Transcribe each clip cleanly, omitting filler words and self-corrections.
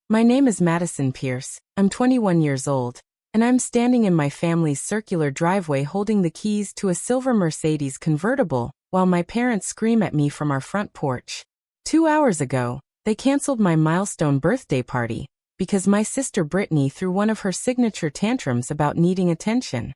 My name is Madison Pierce, I'm 21 years old, and I'm standing in my family's circular driveway holding the keys to a silver Mercedes convertible while my parents scream at me from our front porch. 2 hours ago, they canceled my milestone birthday party because my sister Brittany threw one of her signature tantrums about needing attention.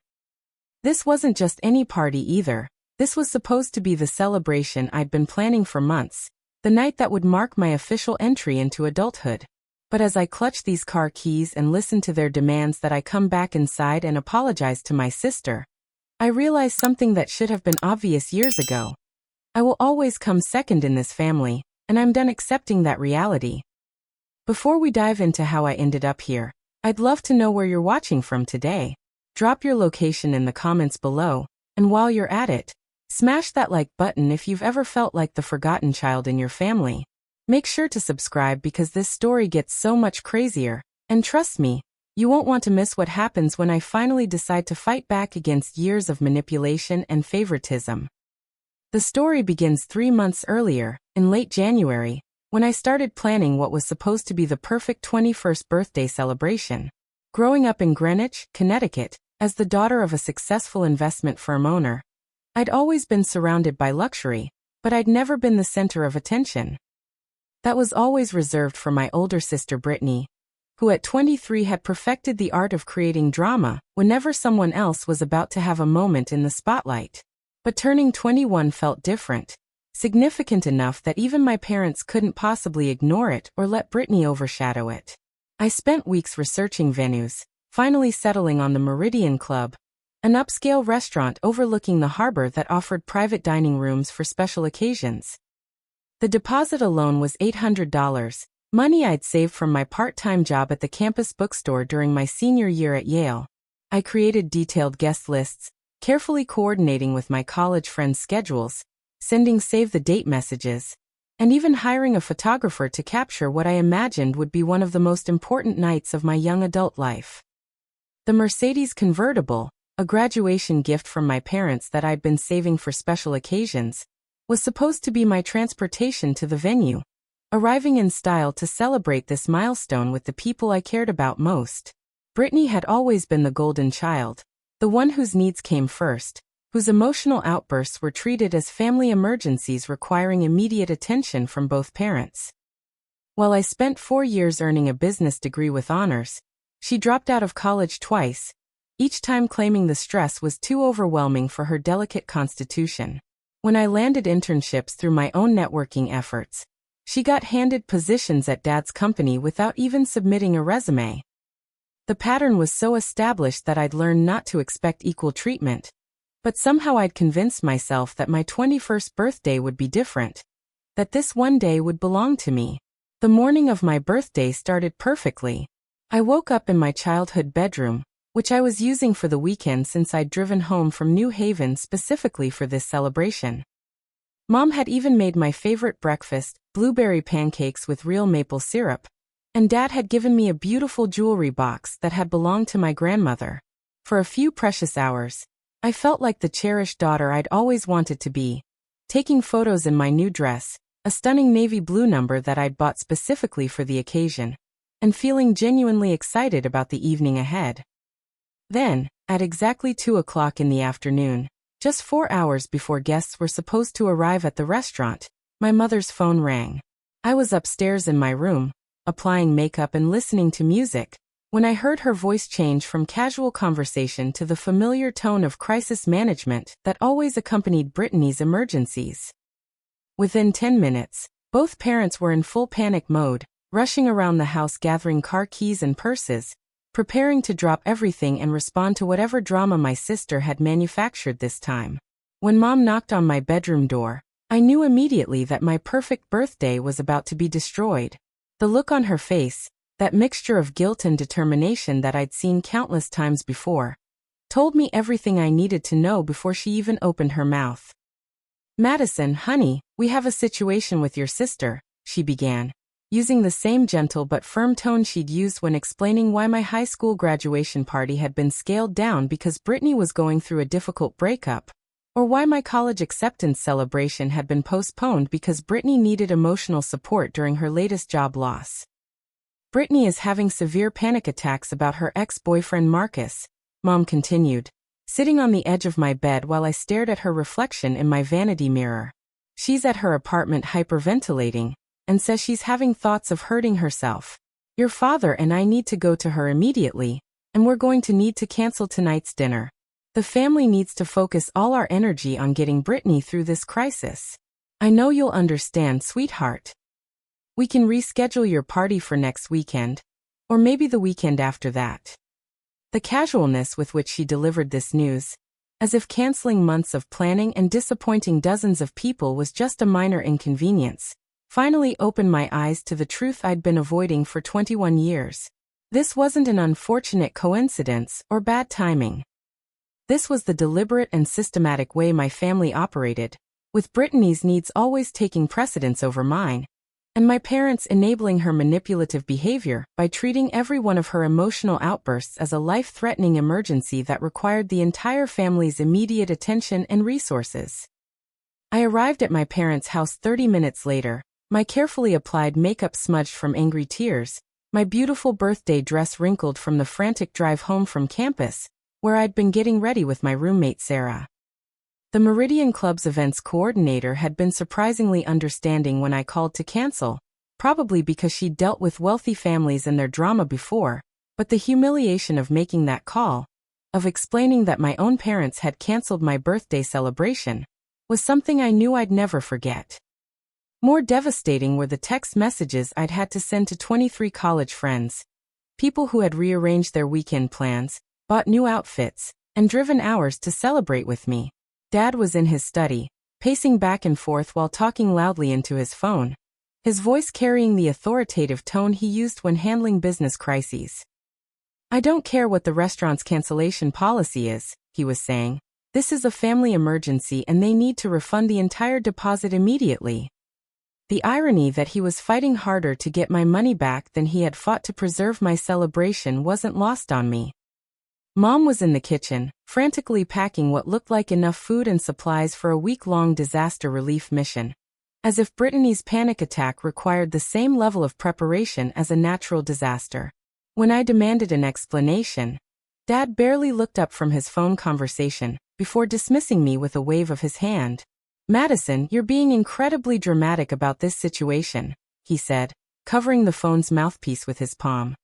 This wasn't just any party either. This was supposed to be the celebration I'd been planning for months, the night that would mark my official entry into adulthood. But as I clutch these car keys and listen to their demands that I come back inside and apologize to my sister, I realize something that should have been obvious years ago. I will always come second in this family, and I'm done accepting that reality. Before we dive into how I ended up here, I'd love to know where you're watching from today. Drop your location in the comments below, and while you're at it, smash that like button if you've ever felt like the forgotten child in your family. Make sure to subscribe because this story gets so much crazier, and trust me, you won't want to miss what happens when I finally decide to fight back against years of manipulation and favoritism. The story begins 3 months earlier, in late January, when I started planning what was supposed to be the perfect 21st birthday celebration. Growing up in Greenwich, Connecticut, as the daughter of a successful investment firm owner, I'd always been surrounded by luxury, but I'd never been the center of attention. That was always reserved for my older sister Brittany, who at 23 had perfected the art of creating drama whenever someone else was about to have a moment in the spotlight. But turning 21 felt different, significant enough that even my parents couldn't possibly ignore it or let Brittany overshadow it. I spent weeks researching venues, finally settling on the Meridian Club, an upscale restaurant overlooking the harbor that offered private dining rooms for special occasions. The deposit alone was $800, money I'd saved from my part-time job at the campus bookstore during my senior year at Yale. I created detailed guest lists, carefully coordinating with my college friends' schedules, sending save-the-date messages, and even hiring a photographer to capture what I imagined would be one of the most important nights of my young adult life. The Mercedes convertible, a graduation gift from my parents that I'd been saving for special occasions, was supposed to be my transportation to the venue, arriving in style to celebrate this milestone with the people I cared about most. Brittany had always been the golden child, the one whose needs came first, whose emotional outbursts were treated as family emergencies requiring immediate attention from both parents. While I spent 4 years earning a business degree with honors, she dropped out of college twice, each time claiming the stress was too overwhelming for her delicate constitution. When I landed internships through my own networking efforts, she got handed positions at Dad's company without even submitting a resume. The pattern was so established that I'd learned not to expect equal treatment, but somehow I'd convinced myself that my 21st birthday would be different, that this one day would belong to me. The morning of my birthday started perfectly. I woke up in my childhood bedroom, which I was using for the weekend since I'd driven home from New Haven specifically for this celebration. Mom had even made my favorite breakfast, blueberry pancakes with real maple syrup, and Dad had given me a beautiful jewelry box that had belonged to my grandmother. For a few precious hours, I felt like the cherished daughter I'd always wanted to be, taking photos in my new dress, a stunning navy blue number that I'd bought specifically for the occasion, and feeling genuinely excited about the evening ahead. Then, at exactly 2 o'clock in the afternoon, just 4 hours before guests were supposed to arrive at the restaurant, my mother's phone rang. I was upstairs in my room, applying makeup and listening to music, when I heard her voice change from casual conversation to the familiar tone of crisis management that always accompanied Brittany's emergencies. Within 10 minutes, both parents were in full panic mode, rushing around the house gathering car keys and purses, preparing to drop everything and respond to whatever drama my sister had manufactured this time. When Mom knocked on my bedroom door, I knew immediately that my perfect birthday was about to be destroyed. The look on her face, that mixture of guilt and determination that I'd seen countless times before, told me everything I needed to know before she even opened her mouth. "Madison, honey, we have a situation with your sister," she began, using the same gentle but firm tone she'd used when explaining why my high school graduation party had been scaled down because Brittany was going through a difficult breakup, or why my college acceptance celebration had been postponed because Brittany needed emotional support during her latest job loss. Brittany is having severe panic attacks about her ex-boyfriend Marcus, Mom continued, sitting on the edge of my bed while I stared at her reflection in my vanity mirror. She's at her apartment hyperventilating, and says she's having thoughts of hurting herself. Your father and I need to go to her immediately, and we're going to need to cancel tonight's dinner. The family needs to focus all our energy on getting Brittany through this crisis. I know you'll understand, sweetheart. We can reschedule your party for next weekend, or maybe the weekend after that. The casualness with which she delivered this news, as if canceling months of planning and disappointing dozens of people was just a minor inconvenience, finally opened my eyes to the truth I'd been avoiding for 21 years. This wasn't an unfortunate coincidence or bad timing. This was the deliberate and systematic way my family operated, with Brittany's needs always taking precedence over mine, and my parents enabling her manipulative behavior by treating every one of her emotional outbursts as a life-threatening emergency that required the entire family's immediate attention and resources. I arrived at my parents' house 30 minutes later, my carefully applied makeup smudged from angry tears, my beautiful birthday dress wrinkled from the frantic drive home from campus, where I'd been getting ready with my roommate Sarah. The Meridian Club's events coordinator had been surprisingly understanding when I called to cancel, probably because she'd dealt with wealthy families and their drama before, but the humiliation of making that call, of explaining that my own parents had canceled my birthday celebration, was something I knew I'd never forget. More devastating were the text messages I'd had to send to 23 college friends, people who had rearranged their weekend plans, bought new outfits, and driven hours to celebrate with me. Dad was in his study, pacing back and forth while talking loudly into his phone, his voice carrying the authoritative tone he used when handling business crises. I don't care what the restaurant's cancellation policy is, he was saying. This is a family emergency and they need to refund the entire deposit immediately. The irony that he was fighting harder to get my money back than he had fought to preserve my celebration wasn't lost on me. Mom was in the kitchen, frantically packing what looked like enough food and supplies for a week-long disaster relief mission. As if Brittany's panic attack required the same level of preparation as a natural disaster. When I demanded an explanation, Dad barely looked up from his phone conversation, before dismissing me with a wave of his hand. Madison, you're being incredibly dramatic about this situation, he said, covering the phone's mouthpiece with his palm.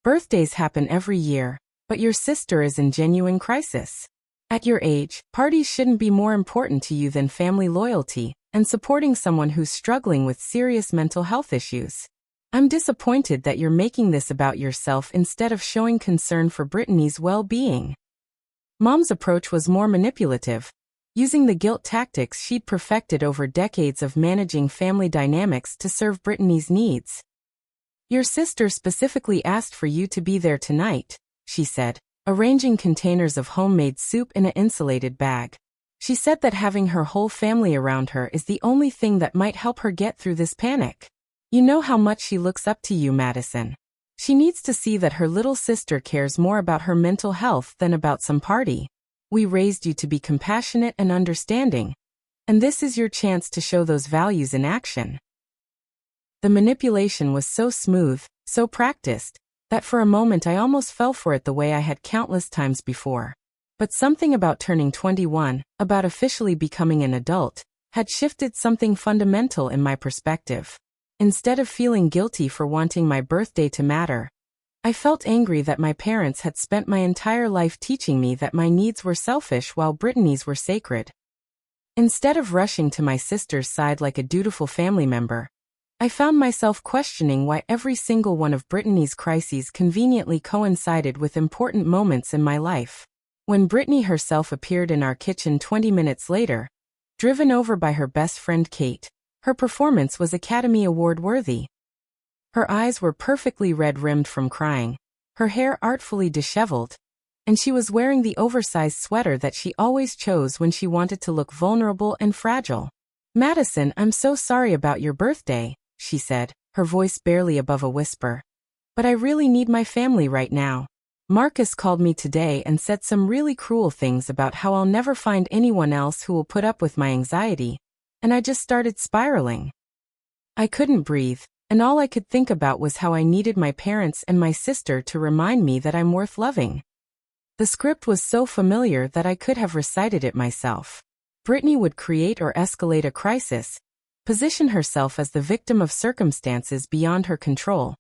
Birthdays happen every year. But your sister is in genuine crisis. At your age, parties shouldn't be more important to you than family loyalty and supporting someone who's struggling with serious mental health issues. I'm disappointed that you're making this about yourself instead of showing concern for Brittany's well-being. Mom's approach was more manipulative, using the guilt tactics she'd perfected over decades of managing family dynamics to serve Brittany's needs. Your sister specifically asked for you to be there tonight, she said, arranging containers of homemade soup in an insulated bag. She said that having her whole family around her is the only thing that might help her get through this panic. You know how much she looks up to you, Madison. She needs to see that her little sister cares more about her mental health than about some party. We raised you to be compassionate and understanding, and this is your chance to show those values in action. The manipulation was so smooth, so practiced, that for a moment I almost fell for it the way I had countless times before. But something about turning 21, about officially becoming an adult, had shifted something fundamental in my perspective. Instead of feeling guilty for wanting my birthday to matter, I felt angry that my parents had spent my entire life teaching me that my needs were selfish while Brittany's were sacred. Instead of rushing to my sister's side like a dutiful family member, I found myself questioning why every single one of Brittany's crises conveniently coincided with important moments in my life. When Brittany herself appeared in our kitchen 20 minutes later, driven over by her best friend Kate, her performance was Academy Award worthy. Her eyes were perfectly red-rimmed from crying, her hair artfully disheveled, and she was wearing the oversized sweater that she always chose when she wanted to look vulnerable and fragile. Madison, I'm so sorry about your birthday, she said, her voice barely above a whisper. But I really need my family right now. Marcus called me today and said some really cruel things about how I'll never find anyone else who will put up with my anxiety, and I just started spiraling. I couldn't breathe, and all I could think about was how I needed my parents and my sister to remind me that I'm worth loving. The script was so familiar that I could have recited it myself. Brittany would create or escalate a crisis, position herself as the victim of circumstances beyond her control,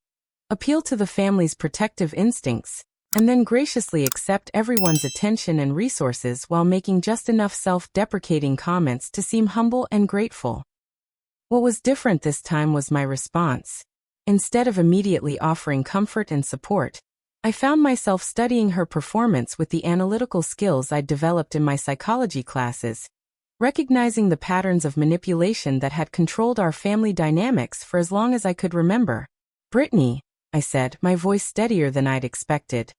appeal to the family's protective instincts, and then graciously accept everyone's attention and resources while making just enough self-deprecating comments to seem humble and grateful. What was different this time was my response. Instead of immediately offering comfort and support, I found myself studying her performance with the analytical skills I'd developed in my psychology classes, recognizing the patterns of manipulation that had controlled our family dynamics for as long as I could remember. "Brittany," I said, my voice steadier than I'd expected.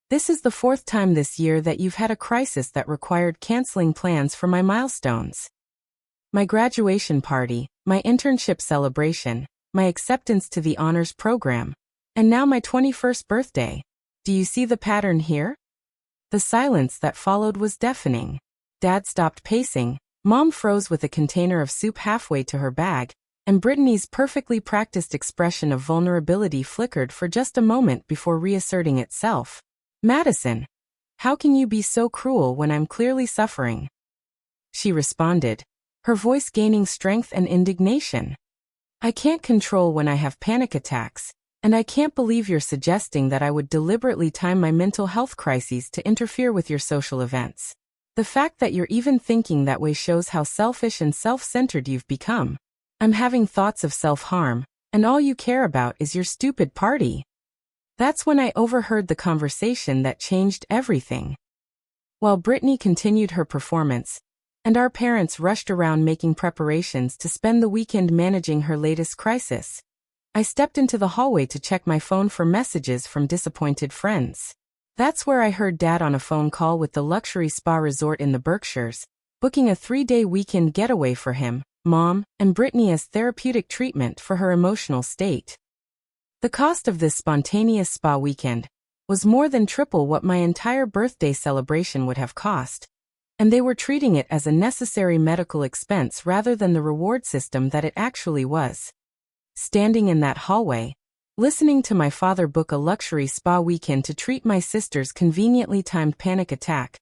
"This is the 4th time this year that you've had a crisis that required canceling plans for my milestones. My graduation party, my internship celebration, my acceptance to the honors program, and now my 21st birthday. Do you see the pattern here?" The silence that followed was deafening. Dad stopped pacing, Mom froze with a container of soup halfway to her bag, and Brittany's perfectly practiced expression of vulnerability flickered for just a moment before reasserting itself. "Madison, how can you be so cruel when I'm clearly suffering?" She responded, her voice gaining strength and indignation. "I can't control when I have panic attacks, and I can't believe you're suggesting that I would deliberately time my mental health crises to interfere with your social events. The fact that you're even thinking that way shows how selfish and self-centered you've become. I'm having thoughts of self-harm, and all you care about is your stupid party." That's when I overheard the conversation that changed everything. While Brittany continued her performance, and our parents rushed around making preparations to spend the weekend managing her latest crisis, I stepped into the hallway to check my phone for messages from disappointed friends. That's where I heard Dad on a phone call with the luxury spa resort in the Berkshires, booking a 3-day weekend getaway for him, Mom, and Brittany as therapeutic treatment for her emotional state. The cost of this spontaneous spa weekend was more than triple what my entire birthday celebration would have cost, and they were treating it as a necessary medical expense rather than the reward system that it actually was. Standing in that hallway, listening to my father book a luxury spa weekend to treat my sister's conveniently timed panic attack,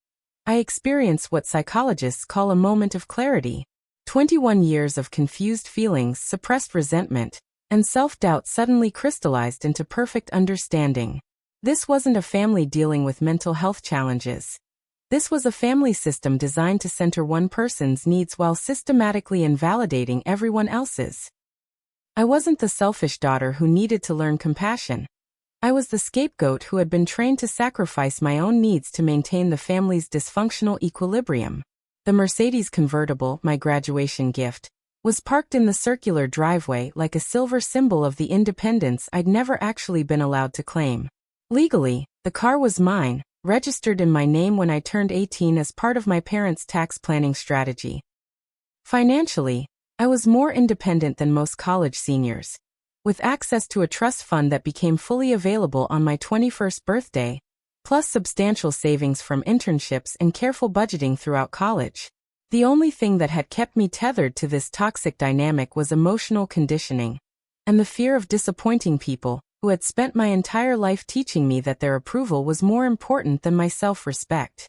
I experienced what psychologists call a moment of clarity. 21 years of confused feelings, suppressed resentment, and self-doubt suddenly crystallized into perfect understanding. This wasn't a family dealing with mental health challenges. This was a family system designed to center one person's needs while systematically invalidating everyone else's. I wasn't the selfish daughter who needed to learn compassion. I was the scapegoat who had been trained to sacrifice my own needs to maintain the family's dysfunctional equilibrium. The Mercedes convertible, my graduation gift, was parked in the circular driveway like a silver symbol of the independence I'd never actually been allowed to claim. Legally, the car was mine, registered in my name when I turned 18 as part of my parents' tax planning strategy. Financially, I was more independent than most college seniors, with access to a trust fund that became fully available on my 21st birthday, plus substantial savings from internships and careful budgeting throughout college. The only thing that had kept me tethered to this toxic dynamic was emotional conditioning, and the fear of disappointing people who had spent my entire life teaching me that their approval was more important than my self-respect.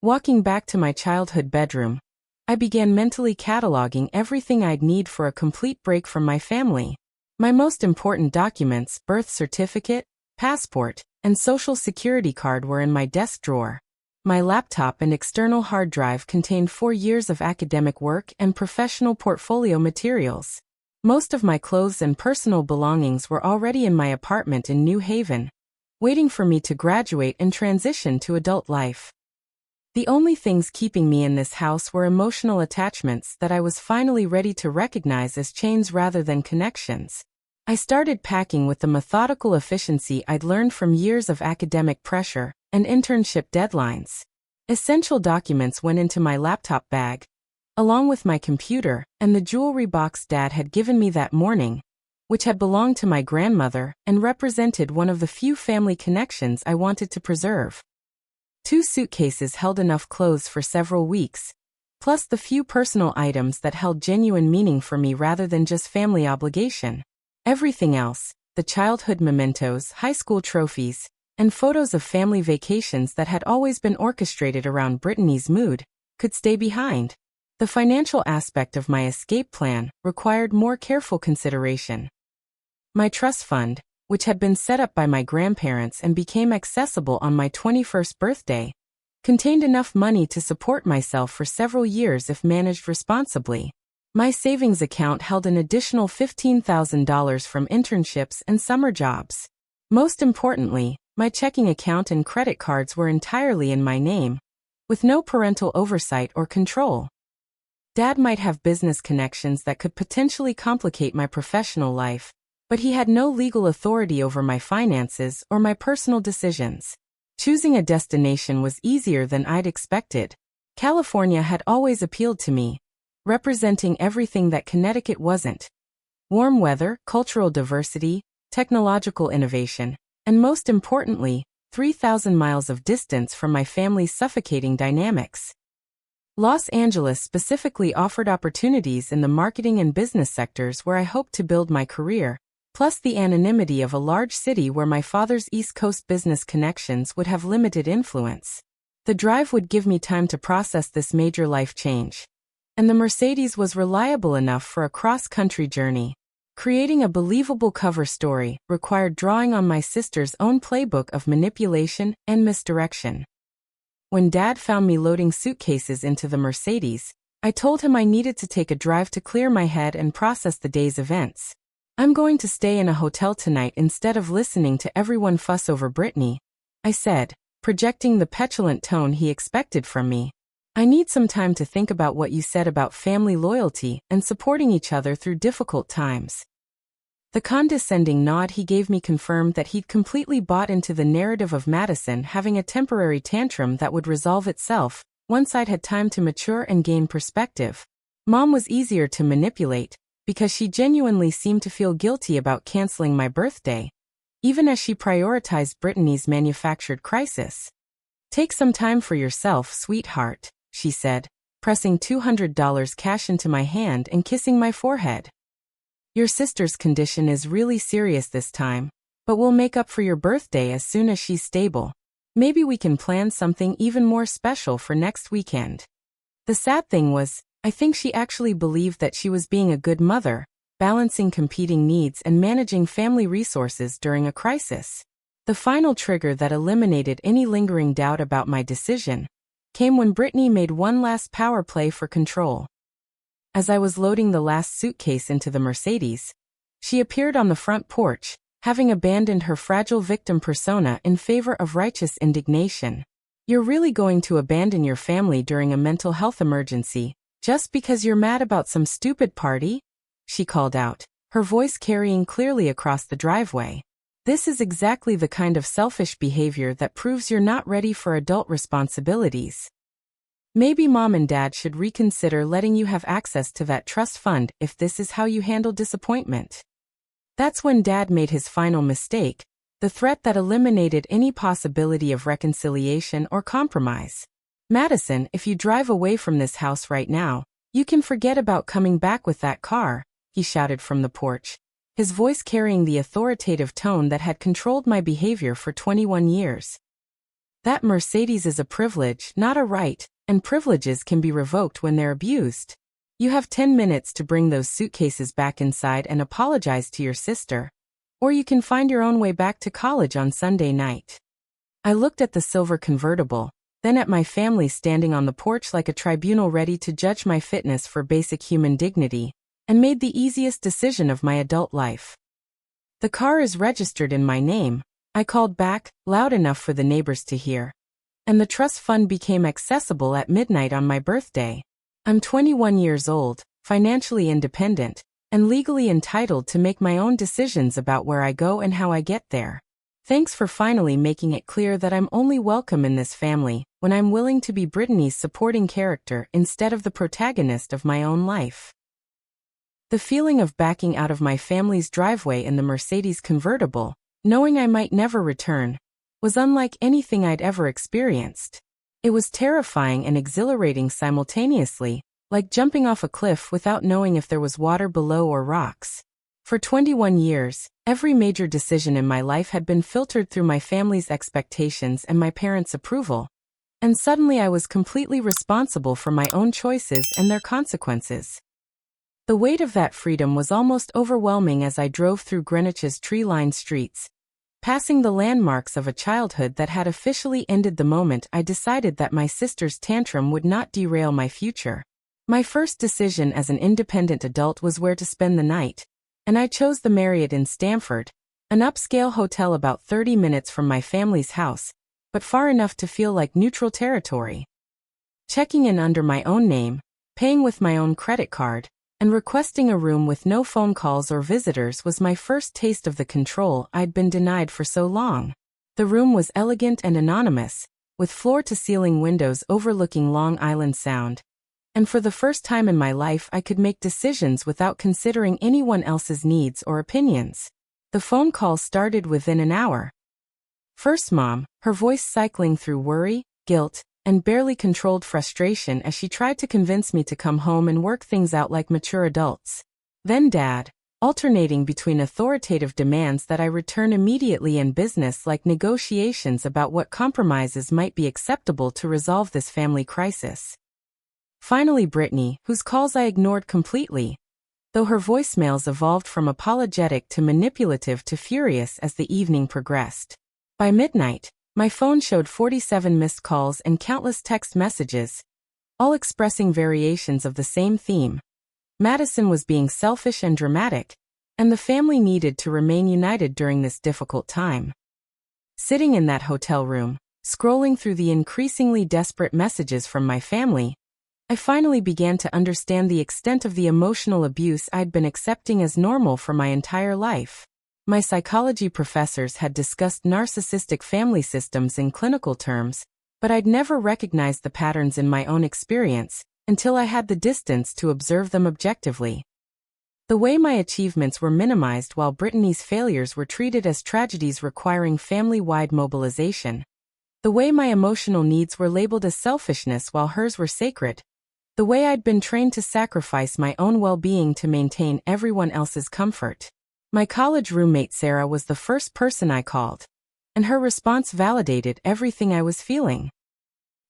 Walking back to my childhood bedroom, I began mentally cataloging everything I'd need for a complete break from my family. My most important documents, birth certificate, passport, and social security card were in my desk drawer. My laptop and external hard drive contained 4 years of academic work and professional portfolio materials. Most of my clothes and personal belongings were already in my apartment in New Haven, waiting for me to graduate and transition to adult life. The only things keeping me in this house were emotional attachments that I was finally ready to recognize as chains rather than connections. I started packing with the methodical efficiency I'd learned from years of academic pressure and internship deadlines. Essential documents went into my laptop bag, along with my computer and the jewelry box Dad had given me that morning, which had belonged to my grandmother and represented one of the few family connections I wanted to preserve. 2 suitcases held enough clothes for several weeks, plus the few personal items that held genuine meaning for me rather than just family obligation. Everything else, the childhood mementos, high school trophies, and photos of family vacations that had always been orchestrated around Brittany's mood, could stay behind. The financial aspect of my escape plan required more careful consideration. My trust fund, which had been set up by my grandparents and became accessible on my 21st birthday, contained enough money to support myself for several years if managed responsibly. My savings account held an additional $15,000 from internships and summer jobs. Most importantly, my checking account and credit cards were entirely in my name, with no parental oversight or control. Dad might have business connections that could potentially complicate my professional life, but he had no legal authority over my finances or my personal decisions. Choosing a destination was easier than I'd expected. California had always appealed to me, representing everything that Connecticut wasn't. Warm weather, cultural diversity, technological innovation, and most importantly, 3,000 miles of distance from my family's suffocating dynamics. Los Angeles specifically offered opportunities in the marketing and business sectors where I hoped to build my career, plus the anonymity of a large city where my father's East Coast business connections would have limited influence. The drive would give me time to process this major life change. And the Mercedes was reliable enough for a cross-country journey. Creating a believable cover story required drawing on my sister's own playbook of manipulation and misdirection. When Dad found me loading suitcases into the Mercedes, I told him I needed to take a drive to clear my head and process the day's events. "I'm going to stay in a hotel tonight instead of listening to everyone fuss over Brittany," I said, projecting the petulant tone he expected from me. "I need some time to think about what you said about family loyalty and supporting each other through difficult times." The condescending nod he gave me confirmed that he'd completely bought into the narrative of Madison having a temporary tantrum that would resolve itself once I'd had time to mature and gain perspective. Mom was easier to manipulate because she genuinely seemed to feel guilty about canceling my birthday, even as she prioritized Brittany's manufactured crisis. "Take some time for yourself, sweetheart," she said, pressing $200 cash into my hand and kissing my forehead. "Your sister's condition is really serious this time, but we'll make up for your birthday as soon as she's stable. Maybe we can plan something even more special for next weekend." The sad thing was, I think she actually believed that she was being a good mother, balancing competing needs and managing family resources during a crisis. The final trigger that eliminated any lingering doubt about my decision came when Brittany made one last power play for control. As I was loading the last suitcase into the Mercedes, she appeared on the front porch, having abandoned her fragile victim persona in favor of righteous indignation. "You're really going to abandon your family during a mental health emergency, just because you're mad about some stupid party?" she called out, her voice carrying clearly across the driveway. "This is exactly the kind of selfish behavior that proves you're not ready for adult responsibilities. Maybe Mom and Dad should reconsider letting you have access to that trust fund if this is how you handle disappointment." That's when Dad made his final mistake, the threat that eliminated any possibility of reconciliation or compromise. "Madison, if you drive away from this house right now, you can forget about coming back with that car," he shouted from the porch, his voice carrying the authoritative tone that had controlled my behavior for 21 years. "That Mercedes is a privilege, not a right, and privileges can be revoked when they're abused. You have 10 minutes to bring those suitcases back inside and apologize to your sister, or you can find your own way back to college on Sunday night." I looked at the silver convertible, then at my family standing on the porch like a tribunal ready to judge my fitness for basic human dignity, and made the easiest decision of my adult life. "The car is registered in my name," I called back, loud enough for the neighbors to hear. "And the trust fund became accessible at midnight on my birthday. I'm 21 years old, financially independent, and legally entitled to make my own decisions about where I go and how I get there. Thanks for finally making it clear that I'm only welcome in this family when I'm willing to be Brittany's supporting character instead of the protagonist of my own life." The feeling of backing out of my family's driveway in the Mercedes convertible, knowing I might never return, was unlike anything I'd ever experienced. It was terrifying and exhilarating simultaneously, like jumping off a cliff without knowing if there was water below or rocks. For 21 years, every major decision in my life had been filtered through my family's expectations and my parents' approval. And suddenly I was completely responsible for my own choices and their consequences. The weight of that freedom was almost overwhelming as I drove through Greenwich's tree-lined streets, passing the landmarks of a childhood that had officially ended the moment I decided that my sister's tantrum would not derail my future. My first decision as an independent adult was where to spend the night, and I chose the Marriott in Stamford, an upscale hotel about 30 minutes from my family's house, but far enough to feel like neutral territory. Checking in under my own name, paying with my own credit card, and requesting a room with no phone calls or visitors was my first taste of the control I'd been denied for so long. The room was elegant and anonymous, with floor-to-ceiling windows overlooking Long Island Sound. And for the first time in my life I could make decisions without considering anyone else's needs or opinions. The phone call started within an hour. First Mom, her voice cycling through worry, guilt, and barely controlled frustration as she tried to convince me to come home and work things out like mature adults. Then Dad, alternating between authoritative demands that I return immediately and business-like negotiations about what compromises might be acceptable to resolve this family crisis. Finally Brittany, whose calls I ignored completely, though her voicemails evolved from apologetic to manipulative to furious as the evening progressed. By midnight, my phone showed 47 missed calls and countless text messages, all expressing variations of the same theme. Madison was being selfish and dramatic, and the family needed to remain united during this difficult time. Sitting in that hotel room, scrolling through the increasingly desperate messages from my family, I finally began to understand the extent of the emotional abuse I'd been accepting as normal for my entire life. My psychology professors had discussed narcissistic family systems in clinical terms, but I'd never recognized the patterns in my own experience until I had the distance to observe them objectively. The way my achievements were minimized while Brittany's failures were treated as tragedies requiring family-wide mobilization. The way my emotional needs were labeled as selfishness while hers were sacred. The way I'd been trained to sacrifice my own well-being to maintain everyone else's comfort. My college roommate Sarah was the first person I called, and her response validated everything I was feeling.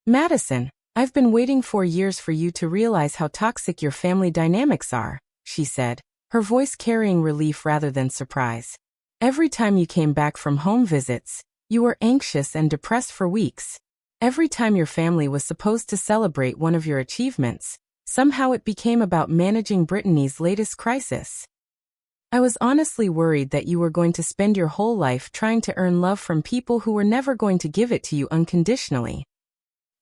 Madison, I've been waiting 4 years for you to realize how toxic your family dynamics are, she said, her voice carrying relief rather than surprise. Every time you came back from home visits, you were anxious and depressed for weeks. Every time your family was supposed to celebrate one of your achievements, somehow it became about managing Brittany's latest crisis. I was honestly worried that you were going to spend your whole life trying to earn love from people who were never going to give it to you unconditionally.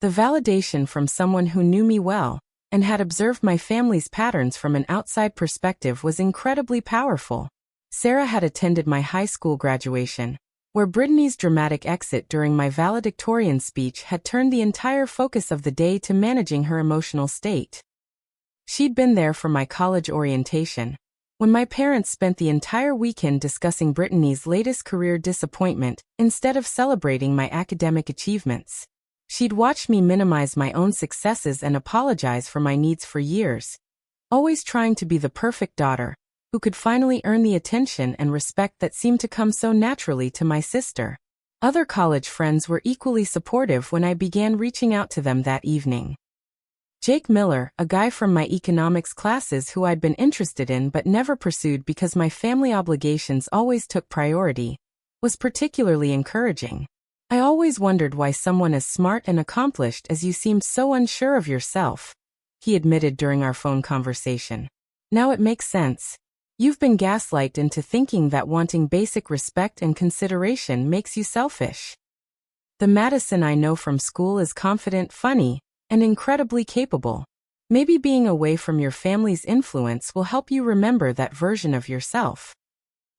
The validation from someone who knew me well and had observed my family's patterns from an outside perspective was incredibly powerful. Sarah had attended my high school graduation, where Brittany's dramatic exit during my valedictorian speech had turned the entire focus of the day to managing her emotional state. She'd been there for my college orientation, when my parents spent the entire weekend discussing Brittany's latest career disappointment instead of celebrating my academic achievements. She'd watched me minimize my own successes and apologize for my needs for years, always trying to be the perfect daughter, who could finally earn the attention and respect that seemed to come so naturally to my sister. Other college friends were equally supportive when I began reaching out to them that evening. Jake Miller, a guy from my economics classes who I'd been interested in but never pursued because my family obligations always took priority, was particularly encouraging. I always wondered why someone as smart and accomplished as you seemed so unsure of yourself, he admitted during our phone conversation. Now it makes sense. You've been gaslighted into thinking that wanting basic respect and consideration makes you selfish. The Madison I know from school is confident, funny, and incredibly capable. Maybe being away from your family's influence will help you remember that version of yourself.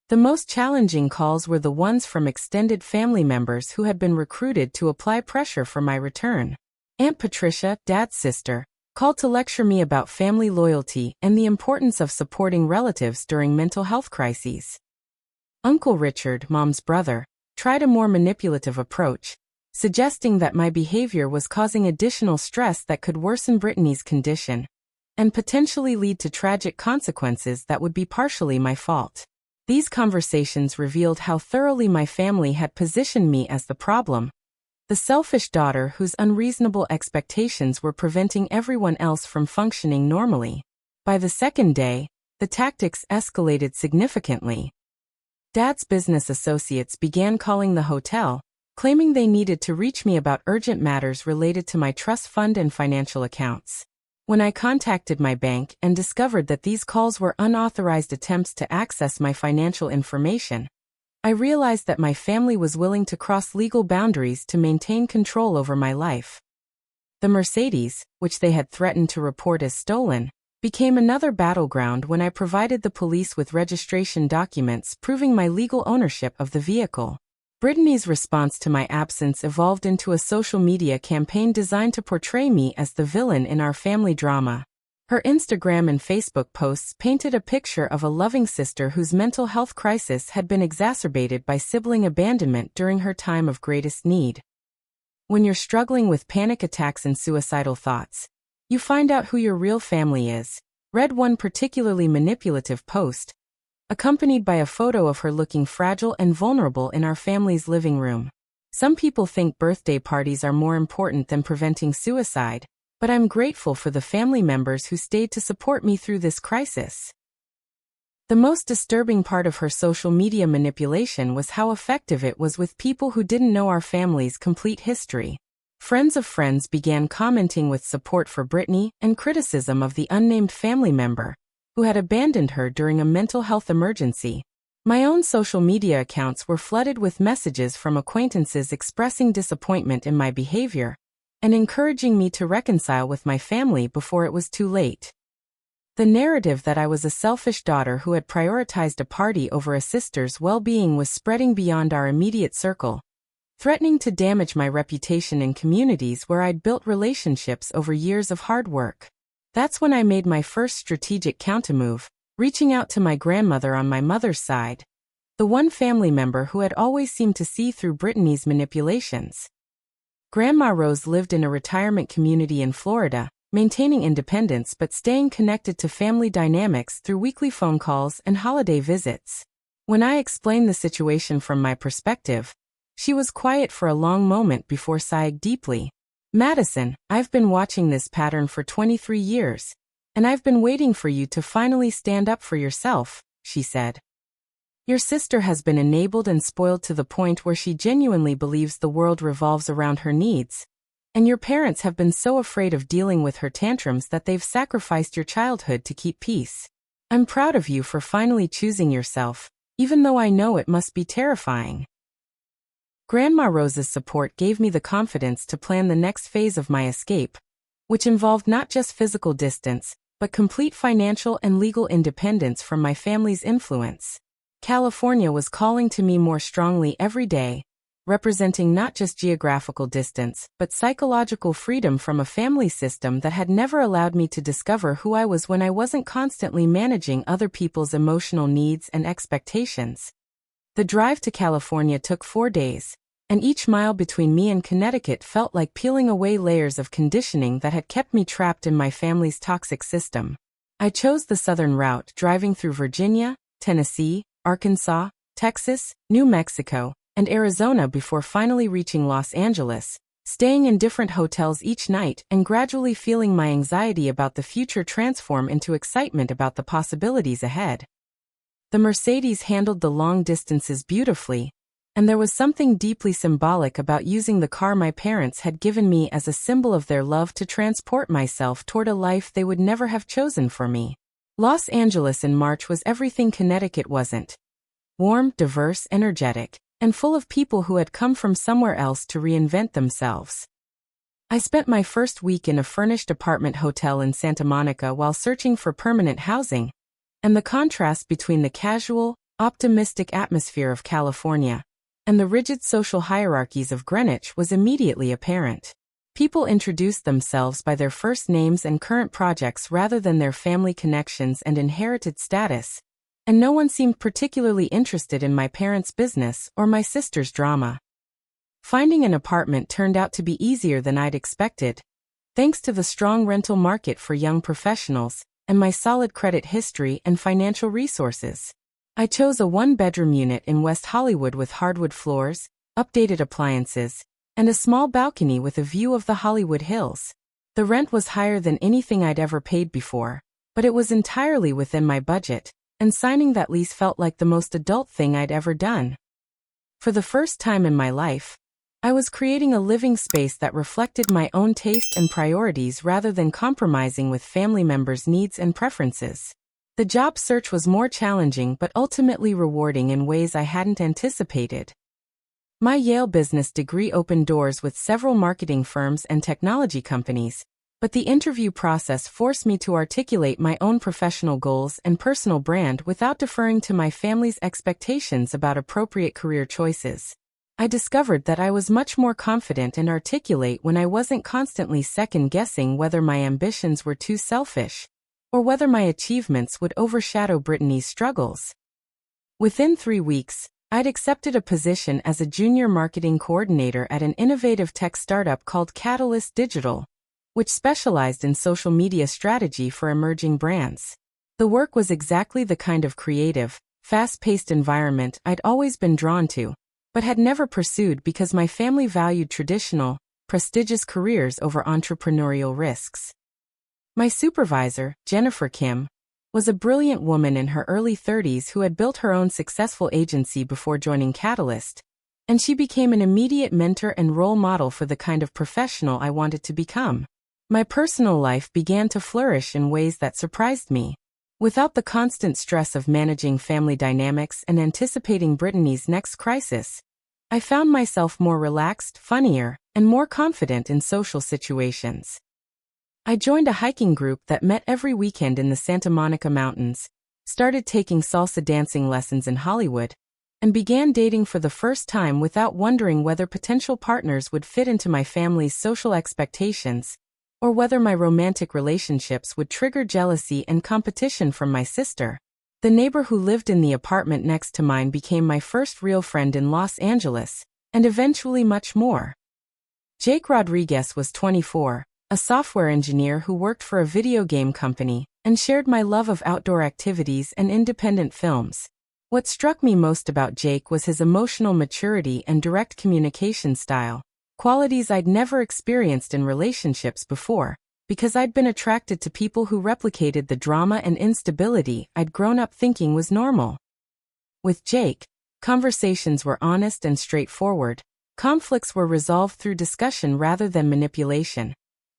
The most challenging calls were the ones from extended family members who had been recruited to apply pressure for my return. Aunt Patricia, Dad's sister, called to lecture me about family loyalty and the importance of supporting relatives during mental health crises. Uncle Richard, Mom's brother, tried a more manipulative approach, suggesting that my behavior was causing additional stress that could worsen Brittany's condition and potentially lead to tragic consequences that would be partially my fault. These conversations revealed how thoroughly my family had positioned me as the problem, the selfish daughter whose unreasonable expectations were preventing everyone else from functioning normally. By the second day, the tactics escalated significantly. Dad's business associates began calling the hotel, claiming they needed to reach me about urgent matters related to my trust fund and financial accounts. When I contacted my bank and discovered that these calls were unauthorized attempts to access my financial information, I realized that my family was willing to cross legal boundaries to maintain control over my life. The Mercedes, which they had threatened to report as stolen, became another battleground when I provided the police with registration documents proving my legal ownership of the vehicle. Brittany's response to my absence evolved into a social media campaign designed to portray me as the villain in our family drama. Her Instagram and Facebook posts painted a picture of a loving sister whose mental health crisis had been exacerbated by sibling abandonment during her time of greatest need. When you're struggling with panic attacks and suicidal thoughts, you find out who your real family is, read one particularly manipulative post, accompanied by a photo of her looking fragile and vulnerable in our family's living room. Some people think birthday parties are more important than preventing suicide, but I'm grateful for the family members who stayed to support me through this crisis. The most disturbing part of her social media manipulation was how effective it was with people who didn't know our family's complete history. Friends of friends began commenting with support for Brittany and criticism of the unnamed family member, who had abandoned her during a mental health emergency. My own social media accounts were flooded with messages from acquaintances expressing disappointment in my behavior and encouraging me to reconcile with my family before it was too late. The narrative that I was a selfish daughter who had prioritized a party over a sister's well-being was spreading beyond our immediate circle, threatening to damage my reputation in communities where I'd built relationships over years of hard work. That's when I made my first strategic countermove, reaching out to my grandmother on my mother's side, the one family member who had always seemed to see through Brittany's manipulations. Grandma Rose lived in a retirement community in Florida, maintaining independence but staying connected to family dynamics through weekly phone calls and holiday visits. When I explained the situation from my perspective, she was quiet for a long moment before sighing deeply. "Madison, I've been watching this pattern for 23 years, and I've been waiting for you to finally stand up for yourself," she said. "Your sister has been enabled and spoiled to the point where she genuinely believes the world revolves around her needs, and your parents have been so afraid of dealing with her tantrums that they've sacrificed your childhood to keep peace. I'm proud of you for finally choosing yourself, even though I know it must be terrifying." Grandma Rose's support gave me the confidence to plan the next phase of my escape, which involved not just physical distance, but complete financial and legal independence from my family's influence. California was calling to me more strongly every day, representing not just geographical distance, but psychological freedom from a family system that had never allowed me to discover who I was when I wasn't constantly managing other people's emotional needs and expectations. The drive to California took 4 days, and each mile between me and Connecticut felt like peeling away layers of conditioning that had kept me trapped in my family's toxic system. I chose the southern route, driving through Virginia, Tennessee, Arkansas, Texas, New Mexico, and Arizona before finally reaching Los Angeles, staying in different hotels each night and gradually feeling my anxiety about the future transform into excitement about the possibilities ahead. The Mercedes handled the long distances beautifully, and there was something deeply symbolic about using the car my parents had given me as a symbol of their love to transport myself toward a life they would never have chosen for me. Los Angeles in March was everything Connecticut wasn't. Warm, diverse, energetic, and full of people who had come from somewhere else to reinvent themselves. I spent my first week in a furnished apartment hotel in Santa Monica while searching for permanent housing, and the contrast between the casual, optimistic atmosphere of California and the rigid social hierarchies of Greenwich was immediately apparent. People introduced themselves by their first names and current projects rather than their family connections and inherited status, and no one seemed particularly interested in my parents' business or my sister's drama. Finding an apartment turned out to be easier than I'd expected, thanks to the strong rental market for young professionals and my solid credit history and financial resources. I chose a one-bedroom unit in West Hollywood with hardwood floors, updated appliances, and a small balcony with a view of the Hollywood Hills. The rent was higher than anything I'd ever paid before, but it was entirely within my budget, and signing that lease felt like the most adult thing I'd ever done. For the first time in my life, I was creating a living space that reflected my own taste and priorities rather than compromising with family members' needs and preferences. The job search was more challenging but ultimately rewarding in ways I hadn't anticipated. My Yale business degree opened doors with several marketing firms and technology companies, but the interview process forced me to articulate my own professional goals and personal brand without deferring to my family's expectations about appropriate career choices. I discovered that I was much more confident and articulate when I wasn't constantly second-guessing whether my ambitions were too selfish, or whether my achievements would overshadow Brittany's struggles. Within 3 weeks, I'd accepted a position as a junior marketing coordinator at an innovative tech startup called Catalyst Digital, which specialized in social media strategy for emerging brands. The work was exactly the kind of creative, fast-paced environment I'd always been drawn to, but had never pursued because my family valued traditional, prestigious careers over entrepreneurial risks. My supervisor, Jennifer Kim, was a brilliant woman in her early 30s who had built her own successful agency before joining Catalyst, and she became an immediate mentor and role model for the kind of professional I wanted to become. My personal life began to flourish in ways that surprised me. Without the constant stress of managing family dynamics and anticipating Brittany's next crisis, I found myself more relaxed, funnier, and more confident in social situations. I joined a hiking group that met every weekend in the Santa Monica Mountains, started taking salsa dancing lessons in Hollywood, and began dating for the first time without wondering whether potential partners would fit into my family's social expectations, or whether my romantic relationships would trigger jealousy and competition from my sister. The neighbor who lived in the apartment next to mine became my first real friend in Los Angeles, and eventually much more. Jake Rodriguez was 24, a software engineer who worked for a video game company, and shared my love of outdoor activities and independent films. What struck me most about Jake was his emotional maturity and direct communication style, qualities I'd never experienced in relationships before, because I'd been attracted to people who replicated the drama and instability I'd grown up thinking was normal. With Jake, conversations were honest and straightforward, conflicts were resolved through discussion rather than manipulation,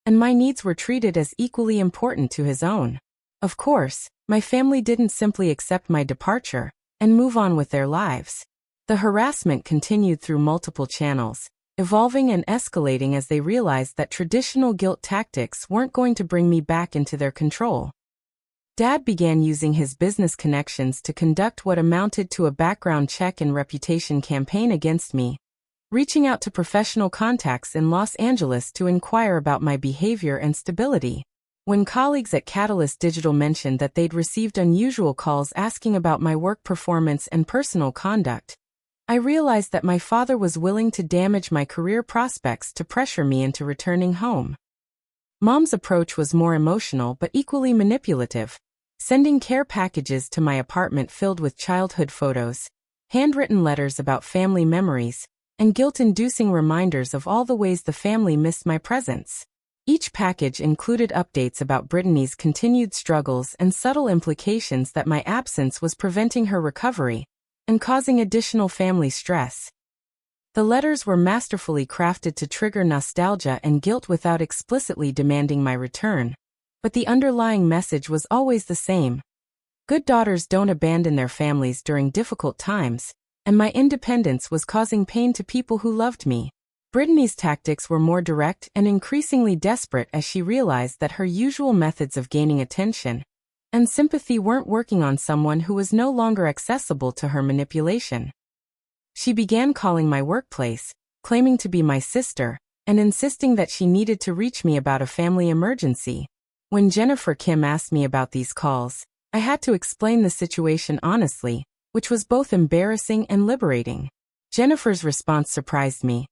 and my needs were treated as equally important to his own. Of course, my family didn't simply accept my departure and move on with their lives. The harassment continued through multiple channels, evolving and escalating as they realized that traditional guilt tactics weren't going to bring me back into their control. Dad began using his business connections to conduct what amounted to a background check and reputation campaign against me, reaching out to professional contacts in Los Angeles to inquire about my behavior and stability. When colleagues at Catalyst Digital mentioned that they'd received unusual calls asking about my work performance and personal conduct, I realized that my father was willing to damage my career prospects to pressure me into returning home. Mom's approach was more emotional but equally manipulative, sending care packages to my apartment filled with childhood photos, handwritten letters about family memories, and guilt-inducing reminders of all the ways the family missed my presence. Each package included updates about Brittany's continued struggles and subtle implications that my absence was preventing her recovery and causing additional family stress. The letters were masterfully crafted to trigger nostalgia and guilt without explicitly demanding my return, but the underlying message was always the same. Good daughters don't abandon their families during difficult times, and my independence was causing pain to people who loved me. Brittany's tactics were more direct and increasingly desperate as she realized that her usual methods of gaining attention and sympathy weren't working on someone who was no longer accessible to her manipulation. She began calling my workplace, claiming to be my sister, and insisting that she needed to reach me about a family emergency. When Jennifer Kim asked me about these calls, I had to explain the situation honestly, which was both embarrassing and liberating. Jennifer's response surprised me.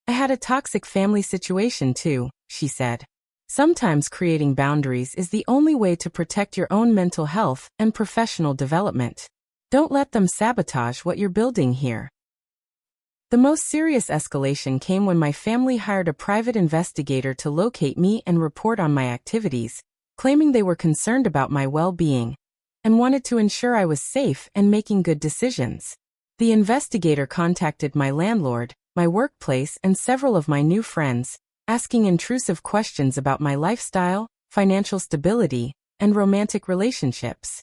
"I had a toxic family situation too," she said. "Sometimes creating boundaries is the only way to protect your own mental health and professional development. Don't let them sabotage what you're building here. The most serious escalation came when my family hired a private investigator to locate me and report on my activities, claiming they were concerned about my well-being and wanted to ensure I was safe and making good decisions. The investigator contacted my landlord, my workplace, and several of my new friends, asking intrusive questions about my lifestyle, financial stability, and romantic relationships.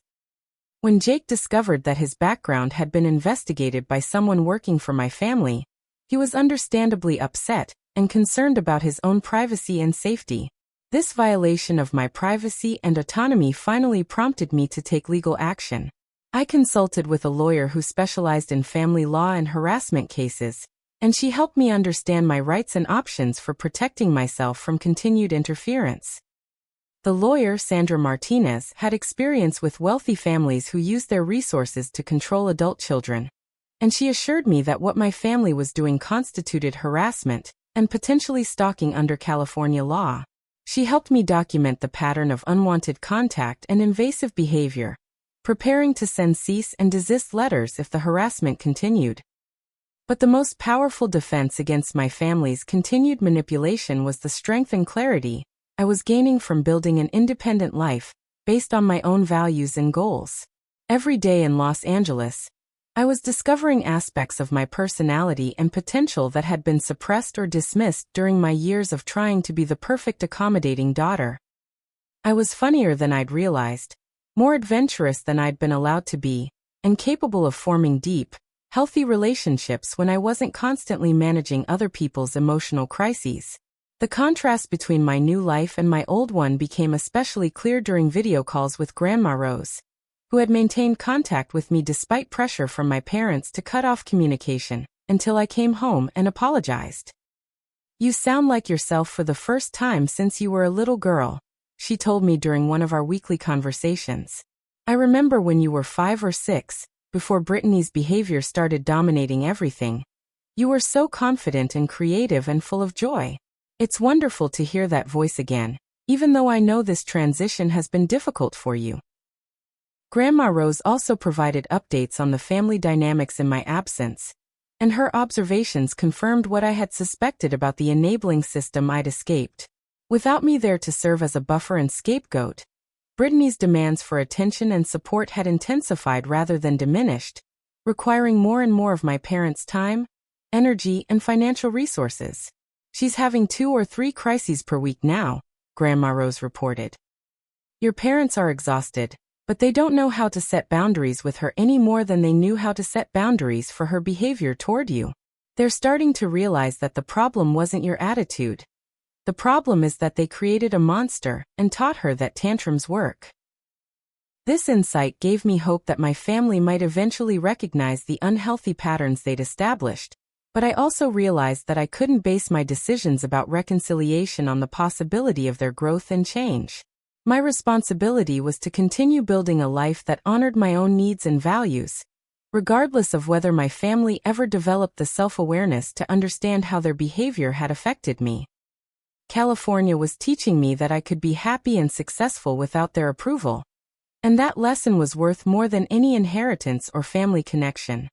When Jake discovered that his background had been investigated by someone working for my family, he was understandably upset and concerned about his own privacy and safety. This violation of my privacy and autonomy finally prompted me to take legal action. I consulted with a lawyer who specialized in family law and harassment cases, and she helped me understand my rights and options for protecting myself from continued interference. The lawyer, Sandra Martinez, had experience with wealthy families who use their resources to control adult children, and she assured me that what my family was doing constituted harassment and potentially stalking under California law. She helped me document the pattern of unwanted contact and invasive behavior, preparing to send cease and desist letters if the harassment continued. But the most powerful defense against my family's continued manipulation was the strength and clarity I was gaining from building an independent life based on my own values and goals. Every day in Los Angeles, I was discovering aspects of my personality and potential that had been suppressed or dismissed during my years of trying to be the perfect accommodating daughter. I was funnier than I'd realized, more adventurous than I'd been allowed to be, and capable of forming deep, healthy relationships when I wasn't constantly managing other people's emotional crises. The contrast between my new life and my old one became especially clear during video calls with Grandma Rose, who had maintained contact with me despite pressure from my parents to cut off communication, until I came home and apologized. "You sound like yourself for the first time since you were a little girl," she told me during one of our weekly conversations. "I remember when you were 5 or 6, before Brittany's behavior started dominating everything. You were so confident and creative and full of joy. It's wonderful to hear that voice again, even though I know this transition has been difficult for you." Grandma Rose also provided updates on the family dynamics in my absence, and her observations confirmed what I had suspected about the enabling system I'd escaped. Without me there to serve as a buffer and scapegoat, Brittany's demands for attention and support had intensified rather than diminished, requiring more and more of my parents' time, energy, and financial resources. "She's having 2 or 3 crises per week now," Grandma Rose reported. "Your parents are exhausted, but they don't know how to set boundaries with her any more than they knew how to set boundaries for her behavior toward you. They're starting to realize that the problem wasn't your attitude. The problem is that they created a monster and taught her that tantrums work." This insight gave me hope that my family might eventually recognize the unhealthy patterns they'd established, but I also realized that I couldn't base my decisions about reconciliation on the possibility of their growth and change. My responsibility was to continue building a life that honored my own needs and values, regardless of whether my family ever developed the self-awareness to understand how their behavior had affected me. California was teaching me that I could be happy and successful without their approval, and that lesson was worth more than any inheritance or family connection.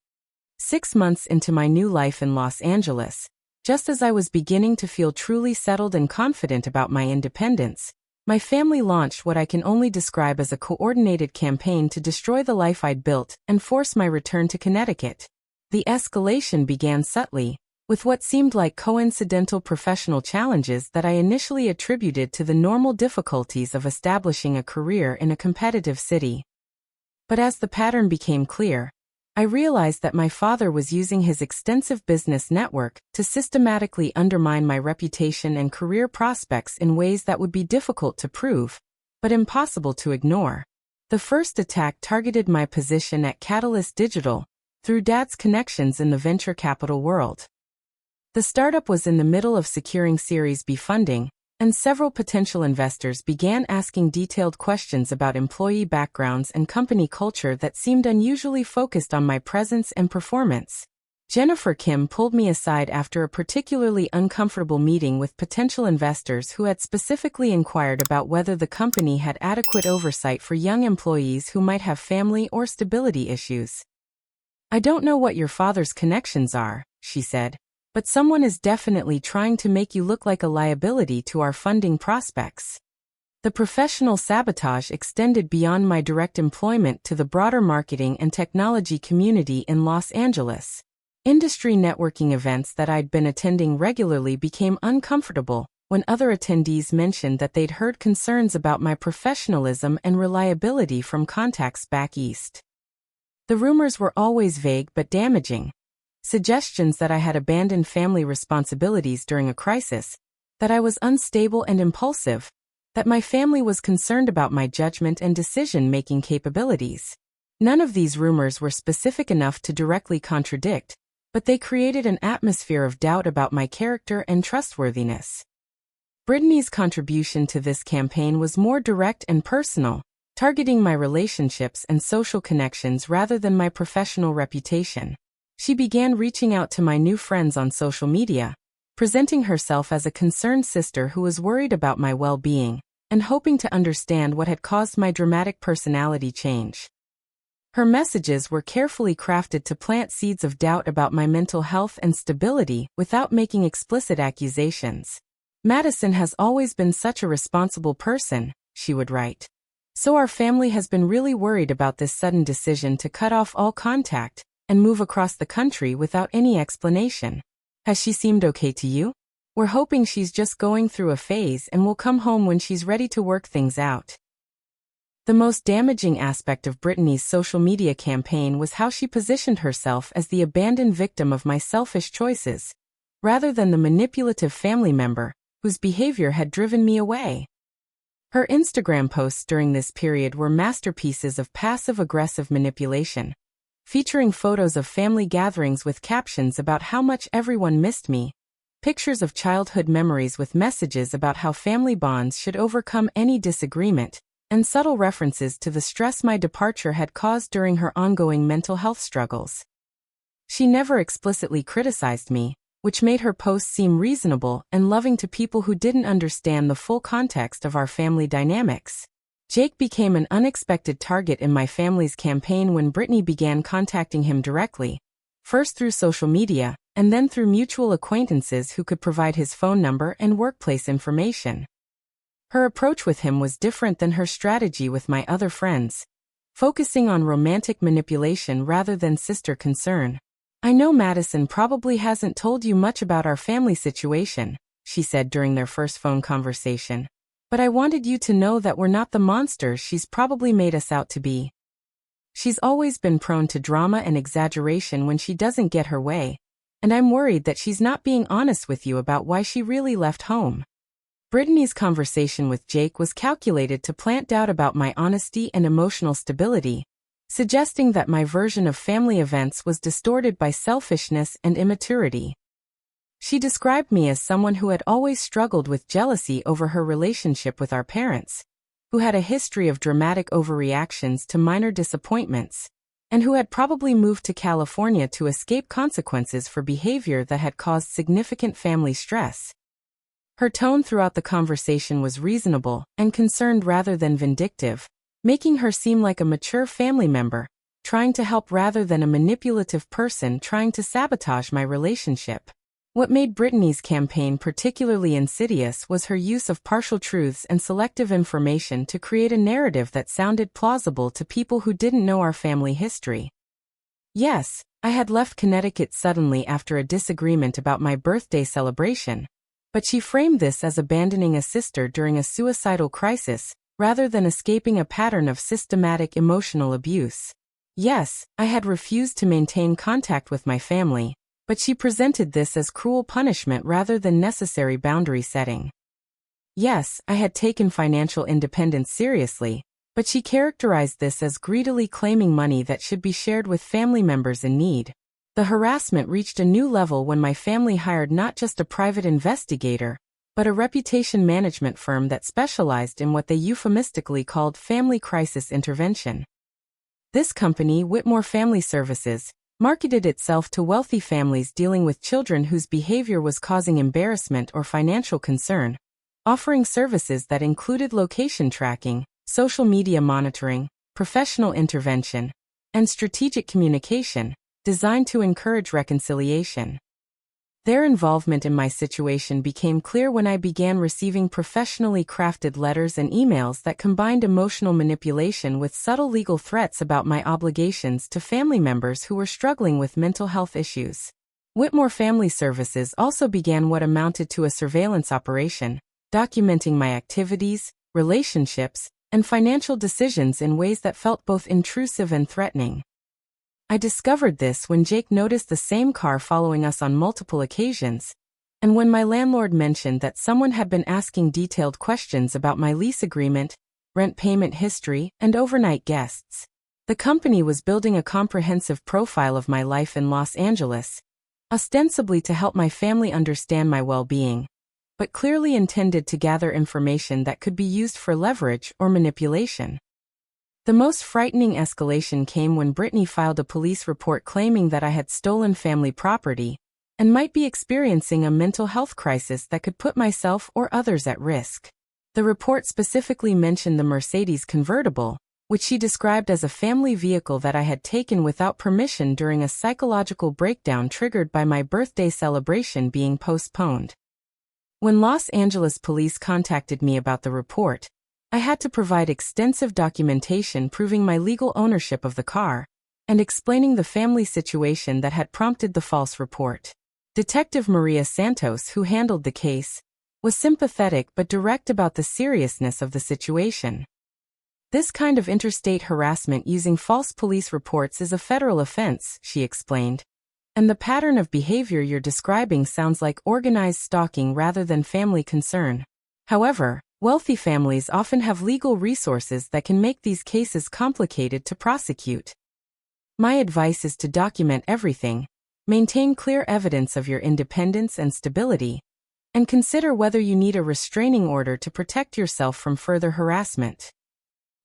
6 months into my new life in Los Angeles, just as I was beginning to feel truly settled and confident about my independence, my family launched what I can only describe as a coordinated campaign to destroy the life I'd built and force my return to Connecticut. The escalation began subtly, with what seemed like coincidental professional challenges that I initially attributed to the normal difficulties of establishing a career in a competitive city. But as the pattern became clear, I realized that my father was using his extensive business network to systematically undermine my reputation and career prospects in ways that would be difficult to prove, but impossible to ignore. The first attack targeted my position at Catalyst Digital, through Dad's connections in the venture capital world. The startup was in the middle of securing Series B funding, and several potential investors began asking detailed questions about employee backgrounds and company culture that seemed unusually focused on my presence and performance. Jennifer Kim pulled me aside after a particularly uncomfortable meeting with potential investors who had specifically inquired about whether the company had adequate oversight for young employees who might have family or stability issues. "I don't know what your father's connections are," she said, "but someone is definitely trying to make you look like a liability to our funding prospects." The professional sabotage extended beyond my direct employment to the broader marketing and technology community in Los Angeles. Industry networking events that I'd been attending regularly became uncomfortable when other attendees mentioned that they'd heard concerns about my professionalism and reliability from contacts back east. The rumors were always vague but damaging. Suggestions that I had abandoned family responsibilities during a crisis, that I was unstable and impulsive, that my family was concerned about my judgment and decision-making capabilities. None of these rumors were specific enough to directly contradict, but they created an atmosphere of doubt about my character and trustworthiness. Brittany's contribution to this campaign was more direct and personal, targeting my relationships and social connections rather than my professional reputation. She began reaching out to my new friends on social media, presenting herself as a concerned sister who was worried about my well-being and hoping to understand what had caused my dramatic personality change. Her messages were carefully crafted to plant seeds of doubt about my mental health and stability without making explicit accusations. "Madison has always been such a responsible person," she would write. "So our family has been really worried about this sudden decision to cut off all contact and move across the country without any explanation. Has she seemed okay to you? We're hoping she's just going through a phase and will come home when she's ready to work things out." The most damaging aspect of Brittany's social media campaign was how she positioned herself as the abandoned victim of my selfish choices, rather than the manipulative family member whose behavior had driven me away. Her Instagram posts during this period were masterpieces of passive-aggressive manipulation, featuring photos of family gatherings with captions about how much everyone missed me, pictures of childhood memories with messages about how family bonds should overcome any disagreement, and subtle references to the stress my departure had caused during her ongoing mental health struggles. She never explicitly criticized me, which made her posts seem reasonable and loving to people who didn't understand the full context of our family dynamics. Jake became an unexpected target in my family's campaign when Brittany began contacting him directly, first through social media, and then through mutual acquaintances who could provide his phone number and workplace information. Her approach with him was different than her strategy with my other friends, focusing on romantic manipulation rather than sister concern. "I know Madison probably hasn't told you much about our family situation," she said during their first phone conversation, "but I wanted you to know that we're not the monsters she's probably made us out to be. She's always been prone to drama and exaggeration when she doesn't get her way, and I'm worried that she's not being honest with you about why she really left home." Brittany's conversation with Jake was calculated to plant doubt about my honesty and emotional stability, suggesting that my version of family events was distorted by selfishness and immaturity. She described me as someone who had always struggled with jealousy over her relationship with our parents, who had a history of dramatic overreactions to minor disappointments, and who had probably moved to California to escape consequences for behavior that had caused significant family stress. Her tone throughout the conversation was reasonable and concerned rather than vindictive, making her seem like a mature family member, trying to help rather than a manipulative person trying to sabotage my relationship. What made Brittany's campaign particularly insidious was her use of partial truths and selective information to create a narrative that sounded plausible to people who didn't know our family history. Yes, I had left Connecticut suddenly after a disagreement about my birthday celebration, but she framed this as abandoning a sister during a suicidal crisis, rather than escaping a pattern of systematic emotional abuse. Yes, I had refused to maintain contact with my family, but she presented this as cruel punishment rather than necessary boundary setting. Yes, I had taken financial independence seriously, but she characterized this as greedily claiming money that should be shared with family members in need. The harassment reached a new level when my family hired not just a private investigator, but a reputation management firm that specialized in what they euphemistically called family crisis intervention. This company, Whitmore Family Services, marketed itself to wealthy families dealing with children whose behavior was causing embarrassment or financial concern, offering services that included location tracking, social media monitoring, professional intervention, and strategic communication, designed to encourage reconciliation. Their involvement in my situation became clear when I began receiving professionally crafted letters and emails that combined emotional manipulation with subtle legal threats about my obligations to family members who were struggling with mental health issues. Whitmore Family Services also began what amounted to a surveillance operation, documenting my activities, relationships, and financial decisions in ways that felt both intrusive and threatening. I discovered this when Jake noticed the same car following us on multiple occasions, and when my landlord mentioned that someone had been asking detailed questions about my lease agreement, rent payment history, and overnight guests. The company was building a comprehensive profile of my life in Los Angeles, ostensibly to help my family understand my well-being, but clearly intended to gather information that could be used for leverage or manipulation. The most frightening escalation came when Brittany filed a police report claiming that I had stolen family property and might be experiencing a mental health crisis that could put myself or others at risk. The report specifically mentioned the Mercedes convertible, which she described as a family vehicle that I had taken without permission during a psychological breakdown triggered by my birthday celebration being postponed. When Los Angeles police contacted me about the report, I had to provide extensive documentation proving my legal ownership of the car and explaining the family situation that had prompted the false report. Detective Maria Santos, who handled the case, was sympathetic but direct about the seriousness of the situation. This kind of interstate harassment using false police reports is a federal offense, she explained, and the pattern of behavior you're describing sounds like organized stalking rather than family concern. However, wealthy families often have legal resources that can make these cases complicated to prosecute. My advice is to document everything, maintain clear evidence of your independence and stability, and consider whether you need a restraining order to protect yourself from further harassment.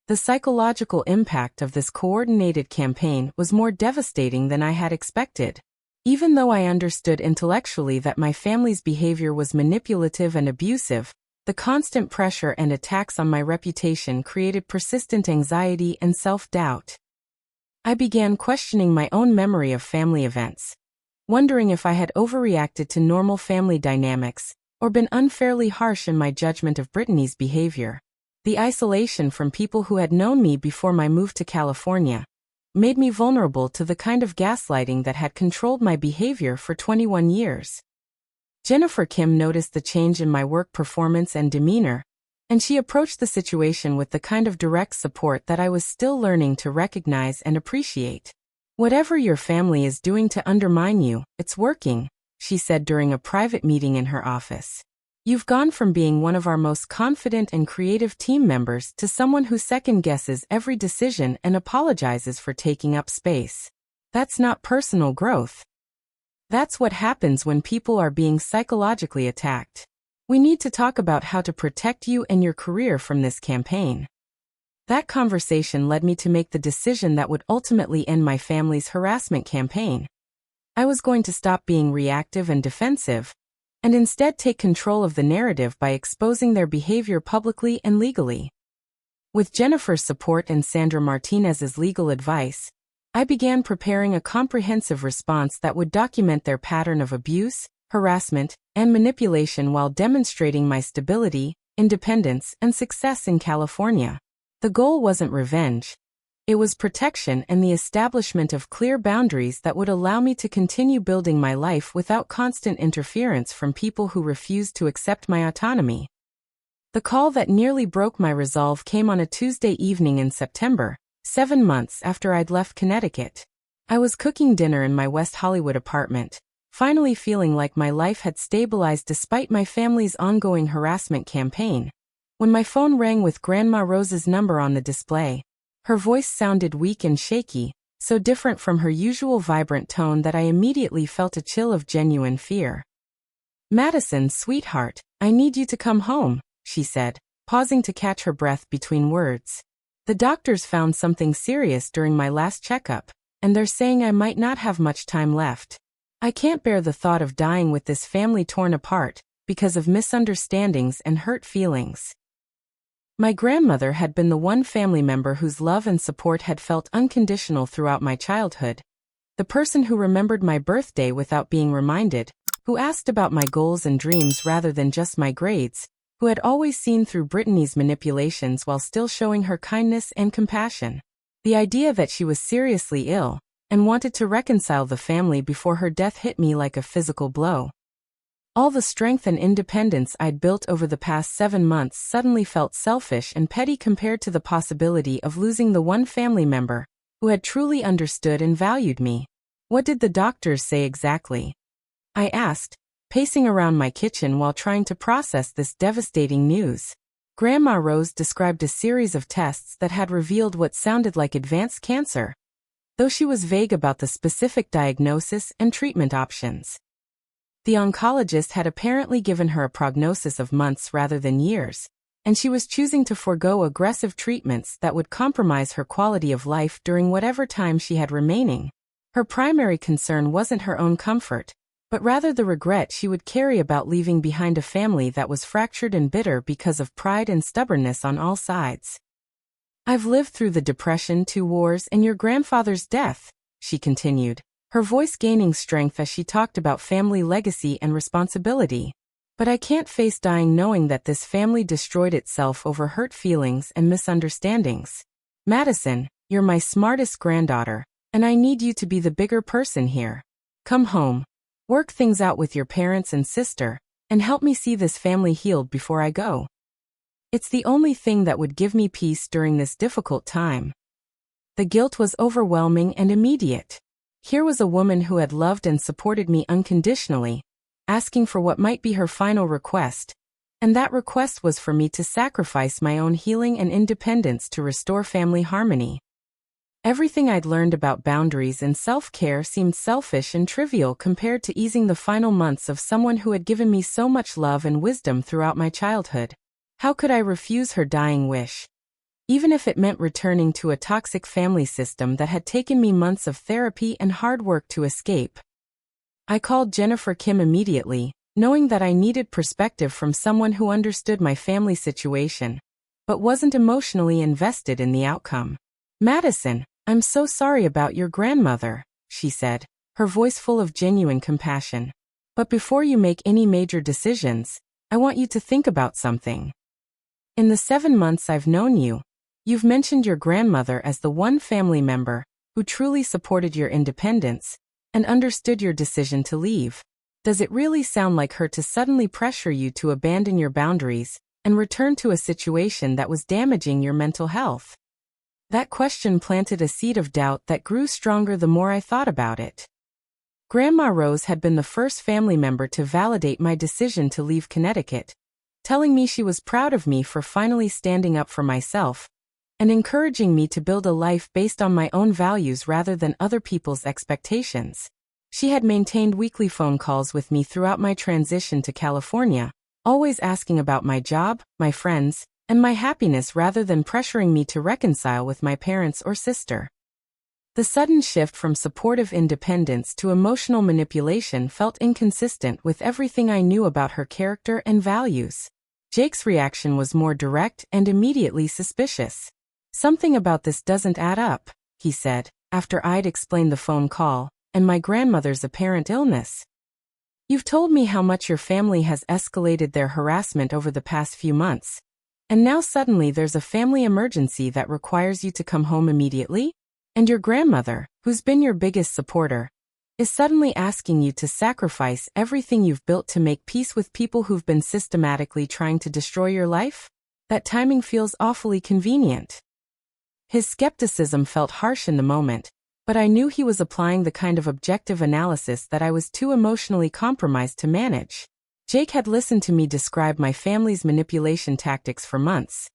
The psychological impact of this coordinated campaign was more devastating than I had expected. Even though I understood intellectually that my family's behavior was manipulative and abusive, the constant pressure and attacks on my reputation created persistent anxiety and self-doubt. I began questioning my own memory of family events, wondering if I had overreacted to normal family dynamics or been unfairly harsh in my judgment of Brittany's behavior. The isolation from people who had known me before my move to California made me vulnerable to the kind of gaslighting that had controlled my behavior for 21 years. Jennifer Kim noticed the change in my work performance and demeanor, and she approached the situation with the kind of direct support that I was still learning to recognize and appreciate. "Whatever your family is doing to undermine you, it's working," she said during a private meeting in her office. "You've gone from being one of our most confident and creative team members to someone who second-guesses every decision and apologizes for taking up space. That's not personal growth. That's what happens when people are being psychologically attacked. We need to talk about how to protect you and your career from this campaign." That conversation led me to make the decision that would ultimately end my family's harassment campaign. I was going to stop being reactive and defensive, and instead take control of the narrative by exposing their behavior publicly and legally. With Jennifer's support and Sandra Martinez's legal advice, I began preparing a comprehensive response that would document their pattern of abuse, harassment, and manipulation while demonstrating my stability, independence, and success in California. The goal wasn't revenge. It was protection and the establishment of clear boundaries that would allow me to continue building my life without constant interference from people who refused to accept my autonomy. The call that nearly broke my resolve came on a Tuesday evening in September, 7 months after I'd left Connecticut. I was cooking dinner in my West Hollywood apartment, finally feeling like my life had stabilized despite my family's ongoing harassment campaign, when my phone rang with Grandma Rose's number on the display. Her voice sounded weak and shaky, so different from her usual vibrant tone that I immediately felt a chill of genuine fear. "Madison, sweetheart, I need you to come home," she said, pausing to catch her breath between words. "The doctors found something serious during my last checkup, and they're saying I might not have much time left. I can't bear the thought of dying with this family torn apart because of misunderstandings and hurt feelings." My grandmother had been the one family member whose love and support had felt unconditional throughout my childhood, The person who remembered my birthday without being reminded, who asked about my goals and dreams rather than just my grades, who had always seen through Brittany's manipulations while still showing her kindness and compassion. The idea that she was seriously ill and wanted to reconcile the family before her death hit me like a physical blow. All the strength and independence I'd built over the past 7 months suddenly felt selfish and petty compared to the possibility of losing the one family member who had truly understood and valued me. What did the doctors say exactly? I asked, pacing around my kitchen while trying to process this devastating news. Grandma Rose described a series of tests that had revealed what sounded like advanced cancer, though she was vague about the specific diagnosis and treatment options. The oncologist had apparently given her a prognosis of months rather than years, and she was choosing to forego aggressive treatments that would compromise her quality of life during whatever time she had remaining. Her primary concern wasn't her own comfort, but rather the regret she would carry about leaving behind a family that was fractured and bitter because of pride and stubbornness on all sides. "I've lived through the Depression, 2 wars, and your grandfather's death," she continued, her voice gaining strength as she talked about family legacy and responsibility. "But I can't face dying knowing that this family destroyed itself over hurt feelings and misunderstandings. Madison, you're my smartest granddaughter, and I need you to be the bigger person here. Come home, work things out with your parents and sister, and help me see this family healed before I go. It's the only thing that would give me peace during this difficult time." The guilt was overwhelming and immediate. Here was a woman who had loved and supported me unconditionally, asking for what might be her final request, and that request was for me to sacrifice my own healing and independence to restore family harmony. Everything I'd learned about boundaries and self-care seemed selfish and trivial compared to easing the final months of someone who had given me so much love and wisdom throughout my childhood. How could I refuse her dying wish? Even if it meant returning to a toxic family system that had taken me months of therapy and hard work to escape. I called Jennifer Kim immediately, knowing that I needed perspective from someone who understood my family situation, but wasn't emotionally invested in the outcome. "Madison, I'm so sorry about your grandmother," she said, her voice full of genuine compassion. "But before you make any major decisions, I want you to think about something. In the 7 months I've known you, you've mentioned your grandmother as the one family member who truly supported your independence and understood your decision to leave. Does it really sound like her to suddenly pressure you to abandon your boundaries and return to a situation that was damaging your mental health?" That question planted a seed of doubt that grew stronger the more I thought about it. Grandma Rose had been the first family member to validate my decision to leave Connecticut, telling me she was proud of me for finally standing up for myself and encouraging me to build a life based on my own values rather than other people's expectations. She had maintained weekly phone calls with me throughout my transition to California, always asking about my job, my friends, and my happiness rather than pressuring me to reconcile with my parents or sister. The sudden shift from supportive independence to emotional manipulation felt inconsistent with everything I knew about her character and values. Jake's reaction was more direct and immediately suspicious. "Something about this doesn't add up," he said, after I'd explained the phone call and my grandmother's apparent illness. "You've told me how much your family has escalated their harassment over the past few months, and now suddenly there's a family emergency that requires you to come home immediately? And your grandmother, who's been your biggest supporter, is suddenly asking you to sacrifice everything you've built to make peace with people who've been systematically trying to destroy your life? That timing feels awfully convenient." His skepticism felt harsh in the moment, but I knew he was applying the kind of objective analysis that I was too emotionally compromised to manage. Jake had listened to me describe my family's manipulation tactics for months,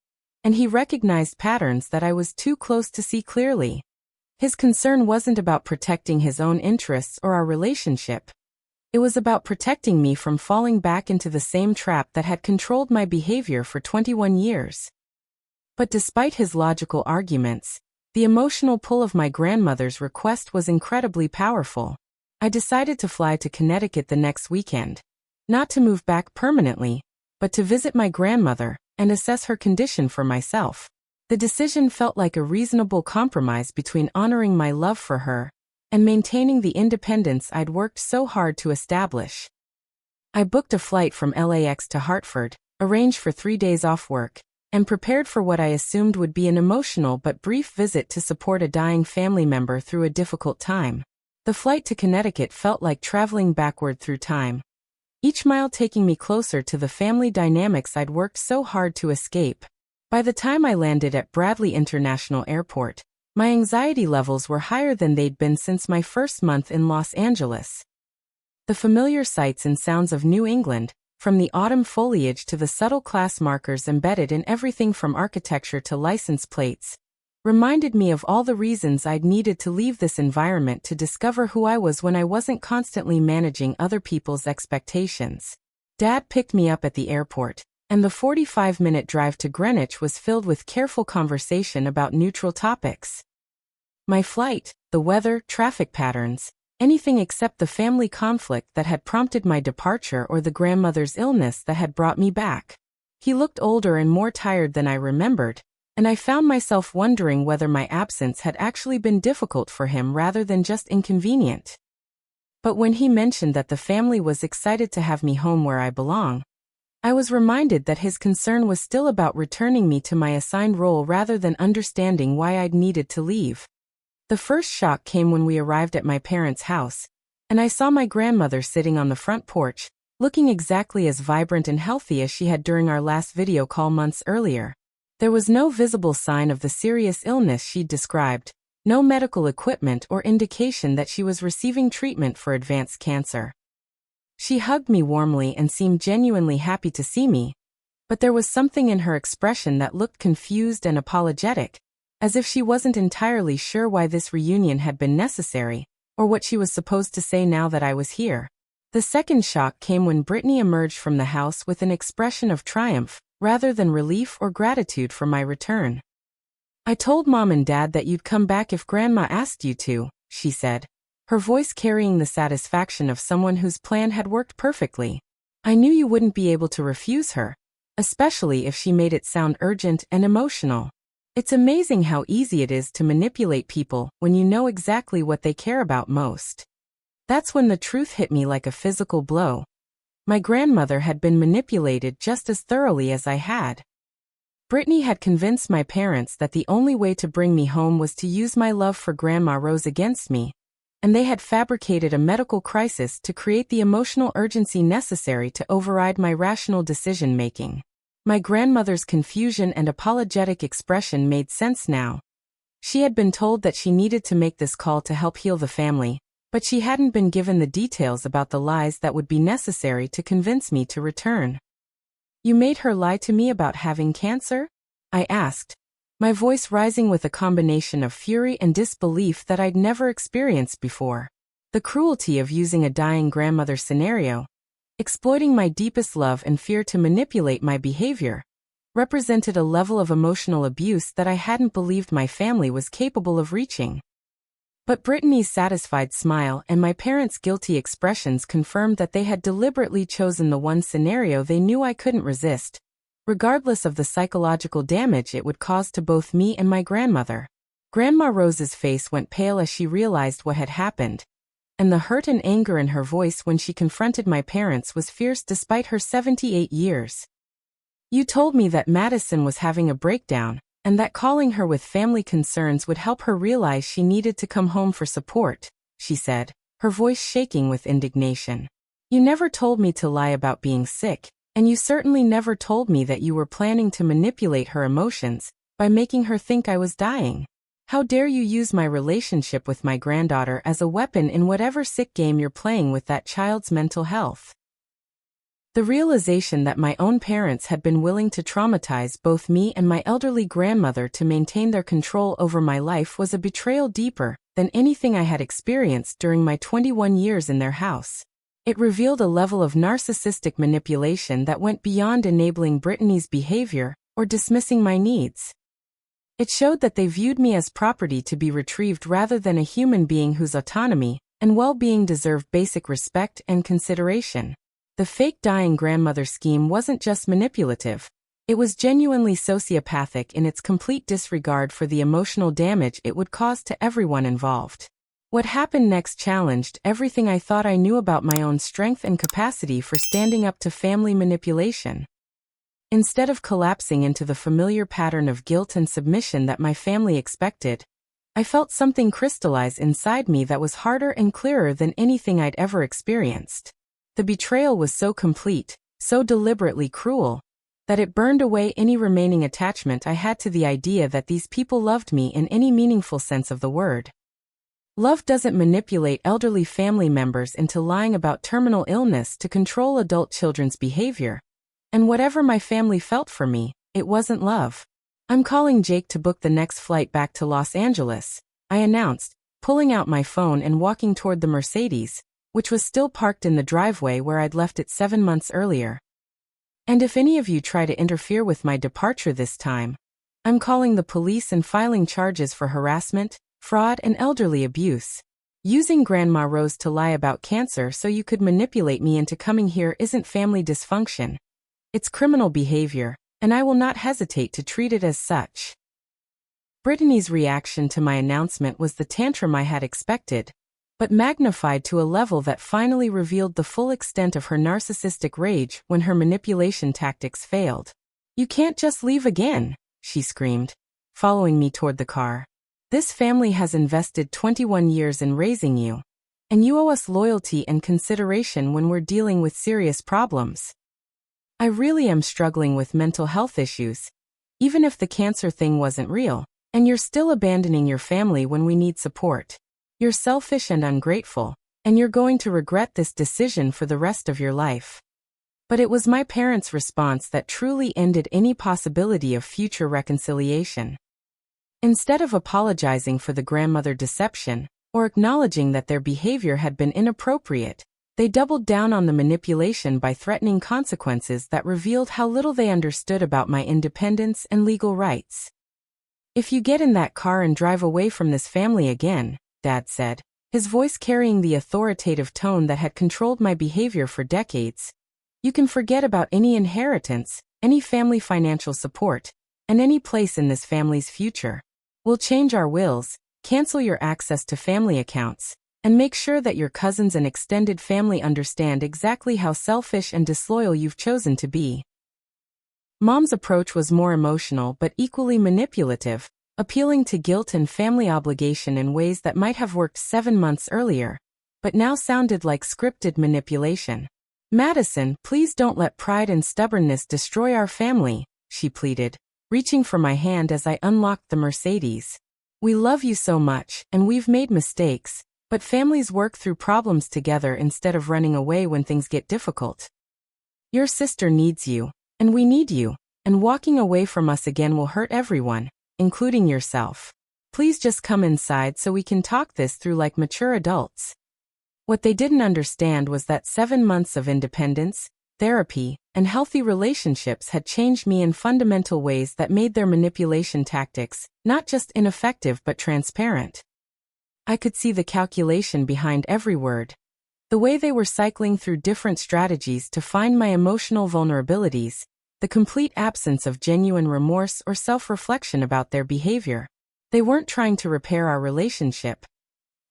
and he recognized patterns that I was too close to see clearly. His concern wasn't about protecting his own interests or our relationship. It was about protecting me from falling back into the same trap that had controlled my behavior for 21 years. But despite his logical arguments, the emotional pull of my grandmother's request was incredibly powerful. I decided to fly to Connecticut the next weekend, not to move back permanently, but to visit my grandmother and assess her condition for myself. The decision felt like a reasonable compromise between honoring my love for her and maintaining the independence I'd worked so hard to establish. I booked a flight from LAX to Hartford, arranged for 3 days off work, and prepared for what I assumed would be an emotional but brief visit to support a dying family member through a difficult time. The flight to Connecticut felt like traveling backward through time, each mile taking me closer to the family dynamics I'd worked so hard to escape. By the time I landed at Bradley International Airport, my anxiety levels were higher than they'd been since my first month in Los Angeles. The familiar sights and sounds of New England, from the autumn foliage to the subtle class markers embedded in everything from architecture to license plates, reminded me of all the reasons I'd needed to leave this environment to discover who I was when I wasn't constantly managing other people's expectations. Dad picked me up at the airport, and the 45-minute drive to Greenwich was filled with careful conversation about neutral topics. My flight, the weather, traffic patterns, anything except the family conflict that had prompted my departure or the grandmother's illness that had brought me back. He looked older and more tired than I remembered, and I found myself wondering whether my absence had actually been difficult for him rather than just inconvenient. But when he mentioned that the family was excited to have me home where I belong, I was reminded that his concern was still about returning me to my assigned role rather than understanding why I'd needed to leave. The first shock came when we arrived at my parents' house, and I saw my grandmother sitting on the front porch, looking exactly as vibrant and healthy as she had during our last video call months earlier. There was no visible sign of the serious illness she'd described, no medical equipment or indication that she was receiving treatment for advanced cancer. She hugged me warmly and seemed genuinely happy to see me, but there was something in her expression that looked confused and apologetic, as if she wasn't entirely sure why this reunion had been necessary, or what she was supposed to say now that I was here. The second shock came when Brittany emerged from the house with an expression of triumph, rather than relief or gratitude for my return. "I told Mom and Dad that you'd come back if Grandma asked you to," she said, her voice carrying the satisfaction of someone whose plan had worked perfectly. "I knew you wouldn't be able to refuse her, especially if she made it sound urgent and emotional. It's amazing how easy it is to manipulate people when you know exactly what they care about most." That's when the truth hit me like a physical blow. My grandmother had been manipulated just as thoroughly as I had. Brittany had convinced my parents that the only way to bring me home was to use my love for Grandma Rose against me, and they had fabricated a medical crisis to create the emotional urgency necessary to override my rational decision-making. My grandmother's confusion and apologetic expression made sense now. She had been told that she needed to make this call to help heal the family, but she hadn't been given the details about the lies that would be necessary to convince me to return. "You made her lie to me about having cancer?" I asked, my voice rising with a combination of fury and disbelief that I'd never experienced before. The cruelty of using a dying grandmother scenario, exploiting my deepest love and fear to manipulate my behavior, represented a level of emotional abuse that I hadn't believed my family was capable of reaching. But Brittany's satisfied smile and my parents' guilty expressions confirmed that they had deliberately chosen the one scenario they knew I couldn't resist, regardless of the psychological damage it would cause to both me and my grandmother. Grandma Rose's face went pale as she realized what had happened, and the hurt and anger in her voice when she confronted my parents was fierce despite her 78 years. "You told me that Madison was having a breakdown, and that calling her with family concerns would help her realize she needed to come home for support," she said, her voice shaking with indignation. "You never told me to lie about being sick, and you certainly never told me that you were planning to manipulate her emotions by making her think I was dying. How dare you use my relationship with my granddaughter as a weapon in whatever sick game you're playing with that child's mental health?" The realization that my own parents had been willing to traumatize both me and my elderly grandmother to maintain their control over my life was a betrayal deeper than anything I had experienced during my 21 years in their house. It revealed a level of narcissistic manipulation that went beyond enabling Brittany's behavior or dismissing my needs. It showed that they viewed me as property to be retrieved rather than a human being whose autonomy and well-being deserved basic respect and consideration. The fake dying grandmother scheme wasn't just manipulative, it was genuinely sociopathic in its complete disregard for the emotional damage it would cause to everyone involved. What happened next challenged everything I thought I knew about my own strength and capacity for standing up to family manipulation. Instead of collapsing into the familiar pattern of guilt and submission that my family expected, I felt something crystallize inside me that was harder and clearer than anything I'd ever experienced. The betrayal was so complete, so deliberately cruel, that it burned away any remaining attachment I had to the idea that these people loved me in any meaningful sense of the word. Love doesn't manipulate elderly family members into lying about terminal illness to control adult children's behavior. And whatever my family felt for me, it wasn't love. "I'm calling Jake to book the next flight back to Los Angeles," I announced, pulling out my phone and walking toward the Mercedes, which was still parked in the driveway where I'd left it 7 months earlier. "And if any of you try to interfere with my departure this time, I'm calling the police and filing charges for harassment, fraud, and elderly abuse. Using Grandma Rose to lie about cancer so you could manipulate me into coming here isn't family dysfunction. It's criminal behavior, and I will not hesitate to treat it as such." Brittany's reaction to my announcement was the tantrum I had expected, but magnified to a level that finally revealed the full extent of her narcissistic rage when her manipulation tactics failed. "You can't just leave again," she screamed, following me toward the car. "This family has invested 21 years in raising you, and you owe us loyalty and consideration when we're dealing with serious problems. I really am struggling with mental health issues, even if the cancer thing wasn't real, and you're still abandoning your family when we need support. You're selfish and ungrateful, and you're going to regret this decision for the rest of your life." But it was my parents' response that truly ended any possibility of future reconciliation. Instead of apologizing for the grandmother deception, or acknowledging that their behavior had been inappropriate, they doubled down on the manipulation by threatening consequences that revealed how little they understood about my independence and legal rights. "If you get in that car and drive away from this family again," Dad said, his voice carrying the authoritative tone that had controlled my behavior for decades, "you can forget about any inheritance, any family financial support, and any place in this family's future. We'll change our wills, cancel your access to family accounts, and make sure that your cousins and extended family understand exactly how selfish and disloyal you've chosen to be." Mom's approach was more emotional but equally manipulative, appealing to guilt and family obligation in ways that might have worked 7 months earlier, but now sounded like scripted manipulation. "Madison, please don't let pride and stubbornness destroy our family," she pleaded, reaching for my hand as I unlocked the Mercedes. "We love you so much, and we've made mistakes, but families work through problems together instead of running away when things get difficult. Your sister needs you, and we need you, and walking away from us again will hurt everyone, including yourself. Please just come inside so we can talk this through like mature adults." What they didn't understand was that 7 months of independence, therapy, and healthy relationships had changed me in fundamental ways that made their manipulation tactics not just ineffective but transparent. I could see the calculation behind every word. The way they were cycling through different strategies to find my emotional vulnerabilities, the complete absence of genuine remorse or self-reflection about their behavior. They weren't trying to repair our relationship.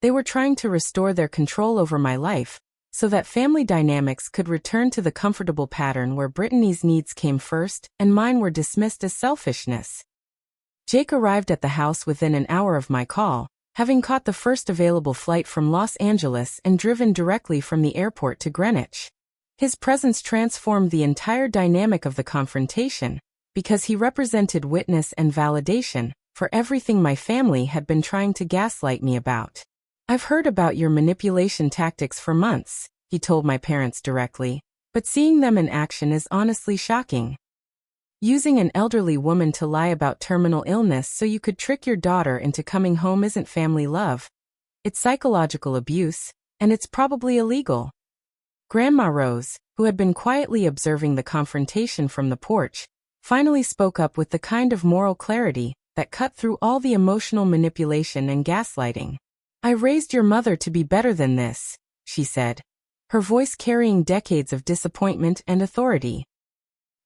They were trying to restore their control over my life, so that family dynamics could return to the comfortable pattern where Brittany's needs came first and mine were dismissed as selfishness. Jake arrived at the house within an hour of my call, having caught the first available flight from Los Angeles and driven directly from the airport to Greenwich. His presence transformed the entire dynamic of the confrontation, because he represented witness and validation for everything my family had been trying to gaslight me about. "I've heard about your manipulation tactics for months," he told my parents directly, "but seeing them in action is honestly shocking. Using an elderly woman to lie about terminal illness so you could trick your daughter into coming home isn't family love. It's psychological abuse, and it's probably illegal." Grandma Rose, who had been quietly observing the confrontation from the porch, finally spoke up with the kind of moral clarity that cut through all the emotional manipulation and gaslighting. "I raised your mother to be better than this," she said, her voice carrying decades of disappointment and authority.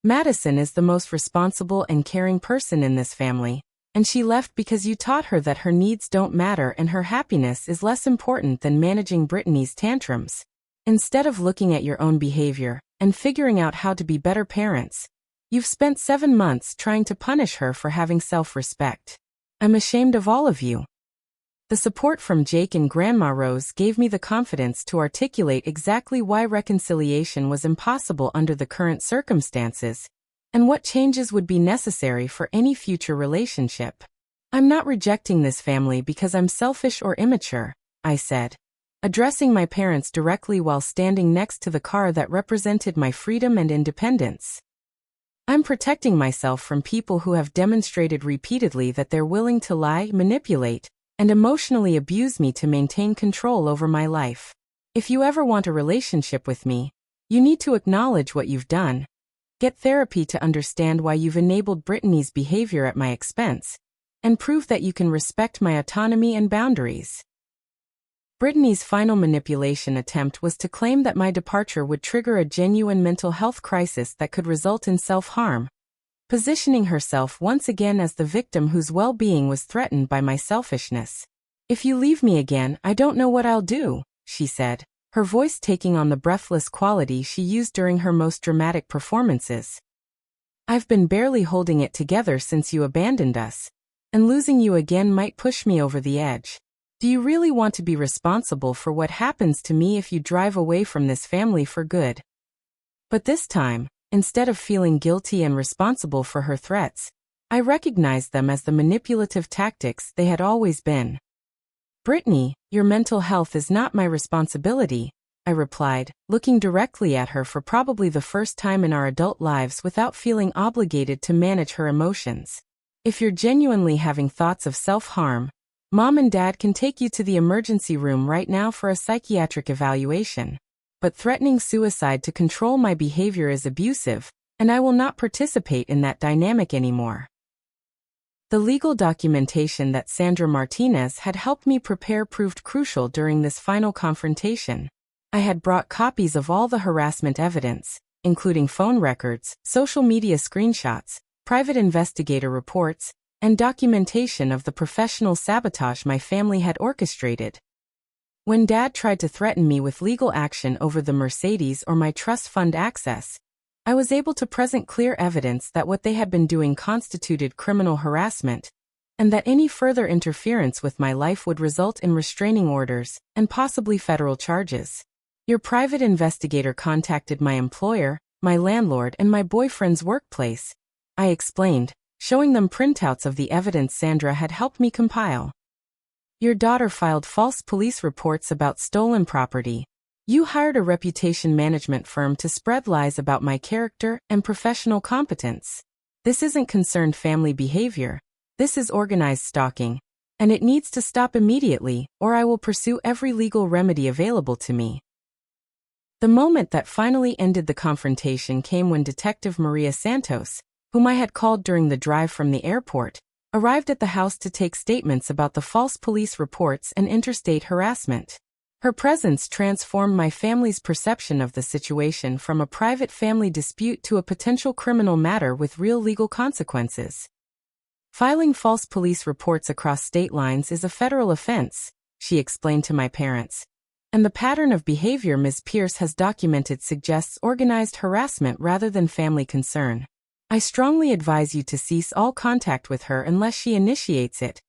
"Madison is the most responsible and caring person in this family, and she left because you taught her that her needs don't matter and her happiness is less important than managing Brittany's tantrums. Instead of looking at your own behavior and figuring out how to be better parents, you've spent 7 months trying to punish her for having self-respect. I'm ashamed of all of you." The support from Jake and Grandma Rose gave me the confidence to articulate exactly why reconciliation was impossible under the current circumstances, and what changes would be necessary for any future relationship. "I'm not rejecting this family because I'm selfish or immature," I said, addressing my parents directly while standing next to the car that represented my freedom and independence. "I'm protecting myself from people who have demonstrated repeatedly that they're willing to lie, manipulate, and emotionally abuse me to maintain control over my life. If you ever want a relationship with me, you need to acknowledge what you've done. Get therapy to understand why you've enabled Brittany's behavior at my expense, and prove that you can respect my autonomy and boundaries." Brittany's final manipulation attempt was to claim that my departure would trigger a genuine mental health crisis that could result in self-harm, positioning herself once again as the victim whose well-being was threatened by my selfishness. "If you leave me again, I don't know what I'll do," she said, her voice taking on the breathless quality she used during her most dramatic performances. "I've been barely holding it together since you abandoned us, and losing you again might push me over the edge. Do you really want to be responsible for what happens to me if you drive away from this family for good?" But this time, instead of feeling guilty and responsible for her threats, I recognized them as the manipulative tactics they had always been. "Brittany, your mental health is not my responsibility," I replied, looking directly at her for probably the first time in our adult lives without feeling obligated to manage her emotions. "If you're genuinely having thoughts of self-harm, Mom and Dad can take you to the emergency room right now for a psychiatric evaluation. But threatening suicide to control my behavior is abusive, and I will not participate in that dynamic anymore." The legal documentation that Sandra Martinez had helped me prepare proved crucial during this final confrontation. I had brought copies of all the harassment evidence, including phone records, social media screenshots, private investigator reports, and documentation of the professional sabotage my family had orchestrated. When Dad tried to threaten me with legal action over the Mercedes or my trust fund access, I was able to present clear evidence that what they had been doing constituted criminal harassment, and that any further interference with my life would result in restraining orders and possibly federal charges. "Your private investigator contacted my employer, my landlord, and my boyfriend's workplace," I explained, showing them printouts of the evidence Sandra had helped me compile. "Your daughter filed false police reports about stolen property. You hired a reputation management firm to spread lies about my character and professional competence. This isn't concerned family behavior. This is organized stalking, and it needs to stop immediately, or I will pursue every legal remedy available to me." The moment that finally ended the confrontation came when Detective Maria Santos, whom I had called during the drive from the airport, arrived at the house to take statements about the false police reports and interstate harassment. Her presence transformed my family's perception of the situation from a private family dispute to a potential criminal matter with real legal consequences. "Filing false police reports across state lines is a federal offense," she explained to my parents, "and the pattern of behavior Ms. Pierce has documented suggests organized harassment rather than family concern. I strongly advise you to cease all contact with her unless she initiates it,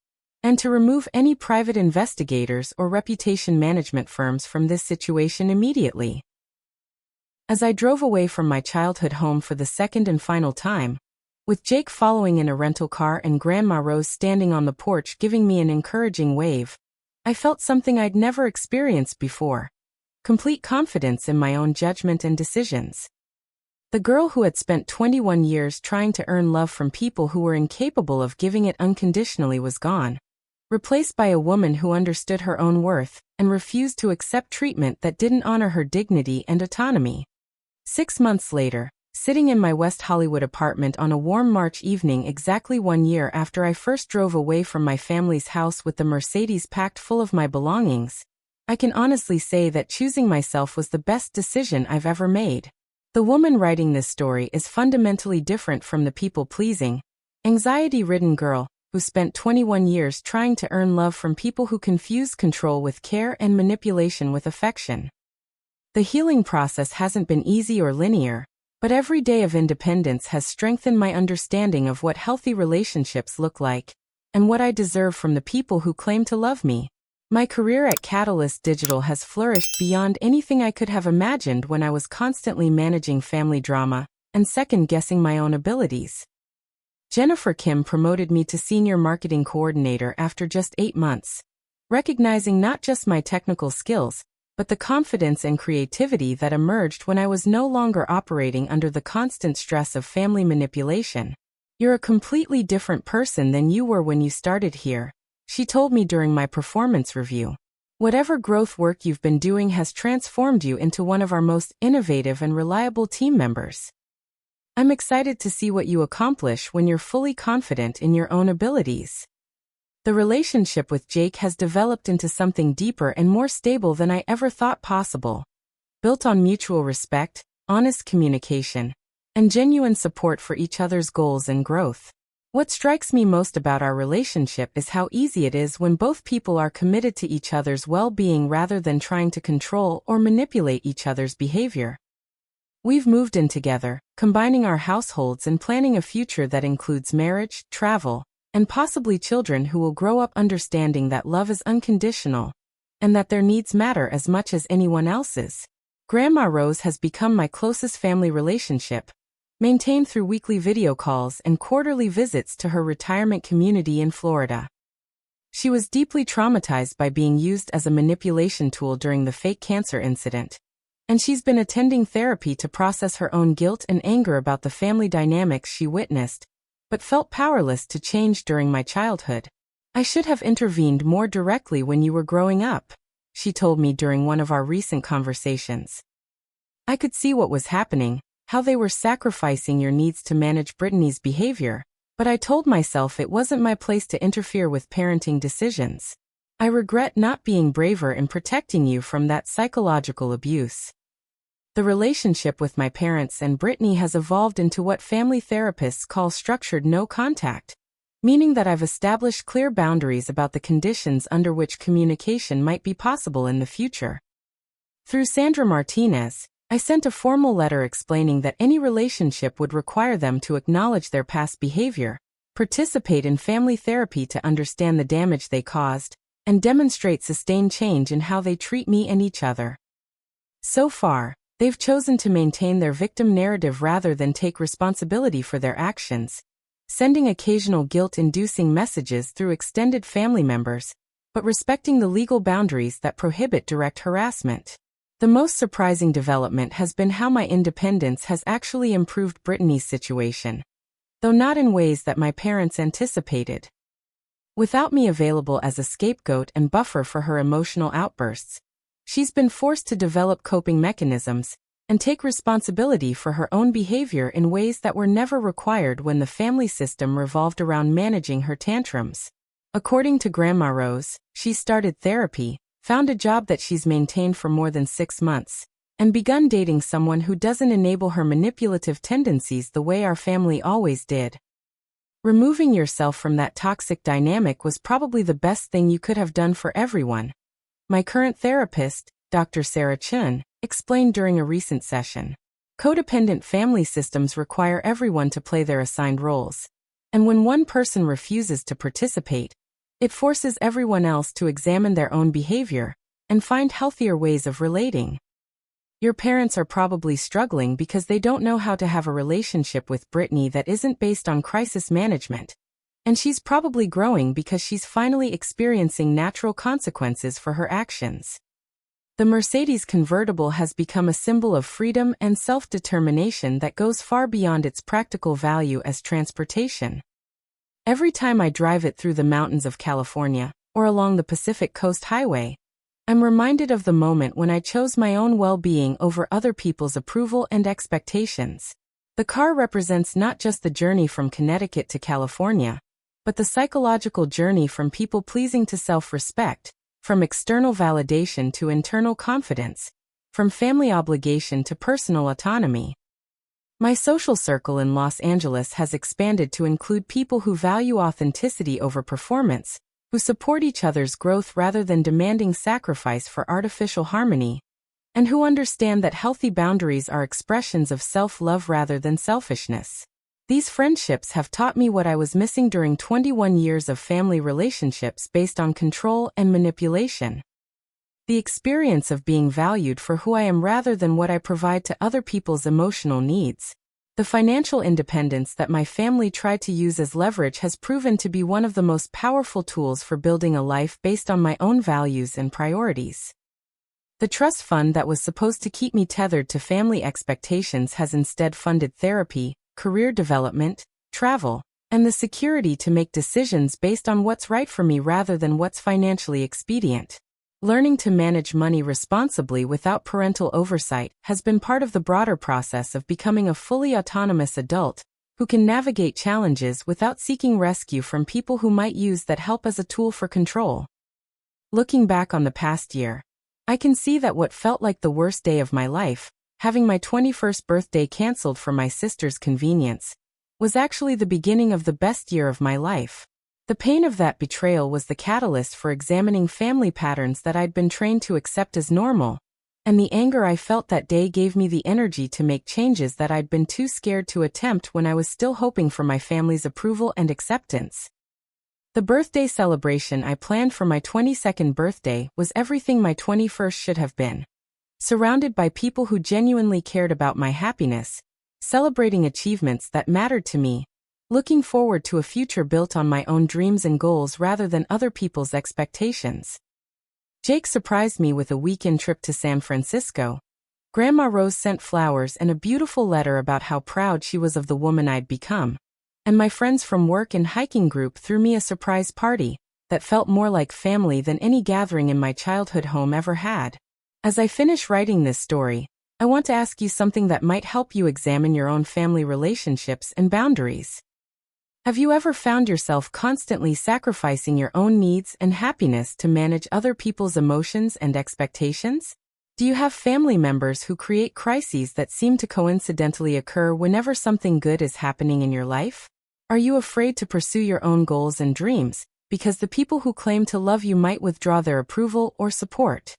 and to remove any private investigators or reputation management firms from this situation immediately." As I drove away from my childhood home for the second and final time, with Jake following in a rental car and Grandma Rose standing on the porch giving me an encouraging wave, I felt something I'd never experienced before: complete confidence in my own judgment and decisions. The girl who had spent 21 years trying to earn love from people who were incapable of giving it unconditionally was gone, replaced by a woman who understood her own worth and refused to accept treatment that didn't honor her dignity and autonomy. 6 months later, sitting in my West Hollywood apartment on a warm March evening exactly 1 year after I first drove away from my family's house with the Mercedes packed full of my belongings, I can honestly say that choosing myself was the best decision I've ever made. The woman writing this story is fundamentally different from the people-pleasing, anxiety-ridden girl who spent 21 years trying to earn love from people who confused control with care and manipulation with affection. The healing process hasn't been easy or linear, but every day of independence has strengthened my understanding of what healthy relationships look like, and what I deserve from the people who claim to love me. My career at Catalyst Digital has flourished beyond anything I could have imagined when I was constantly managing family drama and second-guessing my own abilities. Jennifer Kim promoted me to Senior Marketing Coordinator after just 8 months, recognizing not just my technical skills, but the confidence and creativity that emerged when I was no longer operating under the constant stress of family manipulation. "You're a completely different person than you were when you started here," she told me during my performance review. "Whatever growth work you've been doing has transformed you into one of our most innovative and reliable team members. I'm excited to see what you accomplish when you're fully confident in your own abilities." The relationship with Jake has developed into something deeper and more stable than I ever thought possible, built on mutual respect, honest communication, and genuine support for each other's goals and growth. What strikes me most about our relationship is how easy it is when both people are committed to each other's well-being rather than trying to control or manipulate each other's behavior. We've moved in together, combining our households and planning a future that includes marriage, travel, and possibly children who will grow up understanding that love is unconditional, and that their needs matter as much as anyone else's. Grandma Rose has become my closest family relationship, maintained through weekly video calls and quarterly visits to her retirement community in Florida. She was deeply traumatized by being used as a manipulation tool during the fake cancer incident, and she's been attending therapy to process her own guilt and anger about the family dynamics she witnessed, but felt powerless to change during my childhood. "I should have intervened more directly when you were growing up," she told me during one of our recent conversations. "I could see what was happening, how they were sacrificing your needs to manage Brittany's behavior, but I told myself it wasn't my place to interfere with parenting decisions. I regret not being braver in protecting you from that psychological abuse." The relationship with my parents and Brittany has evolved into what family therapists call structured no contact, meaning that I've established clear boundaries about the conditions under which communication might be possible in the future. Through Sandra Martinez, I sent a formal letter explaining that any relationship would require them to acknowledge their past behavior, participate in family therapy to understand the damage they caused, and demonstrate sustained change in how they treat me and each other. So far, they've chosen to maintain their victim narrative rather than take responsibility for their actions, sending occasional guilt-inducing messages through extended family members, but respecting the legal boundaries that prohibit direct harassment. The most surprising development has been how my independence has actually improved Brittany's situation, though not in ways that my parents anticipated. Without me available as a scapegoat and buffer for her emotional outbursts, she's been forced to develop coping mechanisms and take responsibility for her own behavior in ways that were never required when the family system revolved around managing her tantrums. According to Grandma Rose, she started therapy, found a job that she's maintained for more than 6 months, and begun dating someone who doesn't enable her manipulative tendencies the way our family always did. Removing yourself from that toxic dynamic was probably the best thing you could have done for everyone. My current therapist, Dr. Sarah Chun, explained during a recent session. Codependent family systems require everyone to play their assigned roles, and when one person refuses to participate, it forces everyone else to examine their own behavior and find healthier ways of relating. Your parents are probably struggling because they don't know how to have a relationship with Brittany that isn't based on crisis management, and she's probably growing because she's finally experiencing natural consequences for her actions. The Mercedes convertible has become a symbol of freedom and self-determination that goes far beyond its practical value as transportation. Every time I drive it through the mountains of California, or along the Pacific Coast Highway, I'm reminded of the moment when I chose my own well-being over other people's approval and expectations. The car represents not just the journey from Connecticut to California, but the psychological journey from people-pleasing to self-respect, from external validation to internal confidence, from family obligation to personal autonomy. My social circle in Los Angeles has expanded to include people who value authenticity over performance, who support each other's growth rather than demanding sacrifice for artificial harmony, and who understand that healthy boundaries are expressions of self-love rather than selfishness. These friendships have taught me what I was missing during 21 years of family relationships based on control and manipulation. The experience of being valued for who I am rather than what I provide to other people's emotional needs. The financial independence that my family tried to use as leverage has proven to be one of the most powerful tools for building a life based on my own values and priorities. The trust fund that was supposed to keep me tethered to family expectations has instead funded therapy, career development, travel, and the security to make decisions based on what's right for me rather than what's financially expedient. Learning to manage money responsibly without parental oversight has been part of the broader process of becoming a fully autonomous adult who can navigate challenges without seeking rescue from people who might use that help as a tool for control. Looking back on the past year, I can see that what felt like the worst day of my life, having my 21st birthday canceled for my sister's convenience, was actually the beginning of the best year of my life. The pain of that betrayal was the catalyst for examining family patterns that I'd been trained to accept as normal, and the anger I felt that day gave me the energy to make changes that I'd been too scared to attempt when I was still hoping for my family's approval and acceptance. The birthday celebration I planned for my 22nd birthday was everything my 21st should have been. Surrounded by people who genuinely cared about my happiness, celebrating achievements that mattered to me, looking forward to a future built on my own dreams and goals rather than other people's expectations. Jake surprised me with a weekend trip to San Francisco. Grandma Rose sent flowers and a beautiful letter about how proud she was of the woman I'd become. And my friends from work and hiking group threw me a surprise party that felt more like family than any gathering in my childhood home ever had. As I finish writing this story, I want to ask you something that might help you examine your own family relationships and boundaries. Have you ever found yourself constantly sacrificing your own needs and happiness to manage other people's emotions and expectations? Do you have family members who create crises that seem to coincidentally occur whenever something good is happening in your life? Are you afraid to pursue your own goals and dreams because the people who claim to love you might withdraw their approval or support?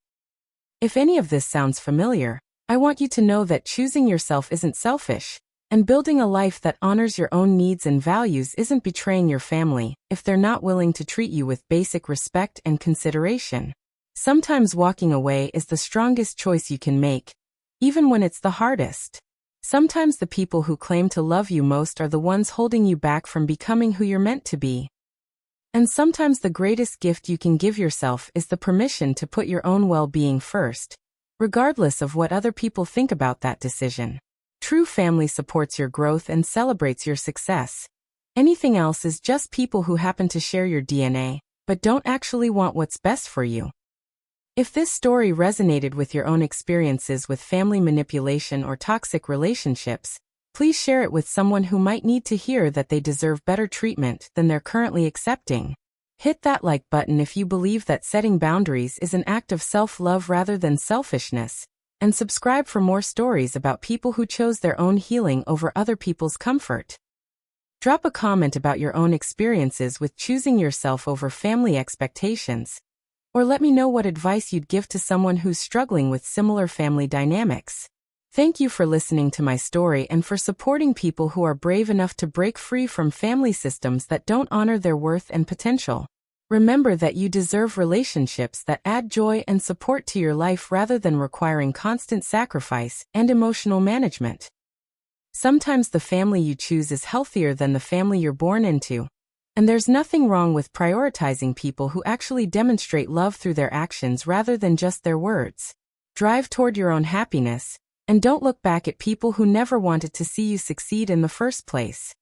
If any of this sounds familiar, I want you to know that choosing yourself isn't selfish. And building a life that honors your own needs and values isn't betraying your family if they're not willing to treat you with basic respect and consideration. Sometimes walking away is the strongest choice you can make, even when it's the hardest. Sometimes the people who claim to love you most are the ones holding you back from becoming who you're meant to be. And sometimes the greatest gift you can give yourself is the permission to put your own well-being first, regardless of what other people think about that decision. True family supports your growth and celebrates your success. Anything else is just people who happen to share your DNA, but don't actually want what's best for you. If this story resonated with your own experiences with family manipulation or toxic relationships, please share it with someone who might need to hear that they deserve better treatment than they're currently accepting. Hit that like button if you believe that setting boundaries is an act of self-love rather than selfishness. And subscribe for more stories about people who chose their own healing over other people's comfort. Drop a comment about your own experiences with choosing yourself over family expectations. Or let me know what advice you'd give to someone who's struggling with similar family dynamics. Thank you for listening to my story and for supporting people who are brave enough to break free from family systems that don't honor their worth and potential. Remember that you deserve relationships that add joy and support to your life rather than requiring constant sacrifice and emotional management. Sometimes the family you choose is healthier than the family you're born into, and there's nothing wrong with prioritizing people who actually demonstrate love through their actions rather than just their words. Drive toward your own happiness, and don't look back at people who never wanted to see you succeed in the first place.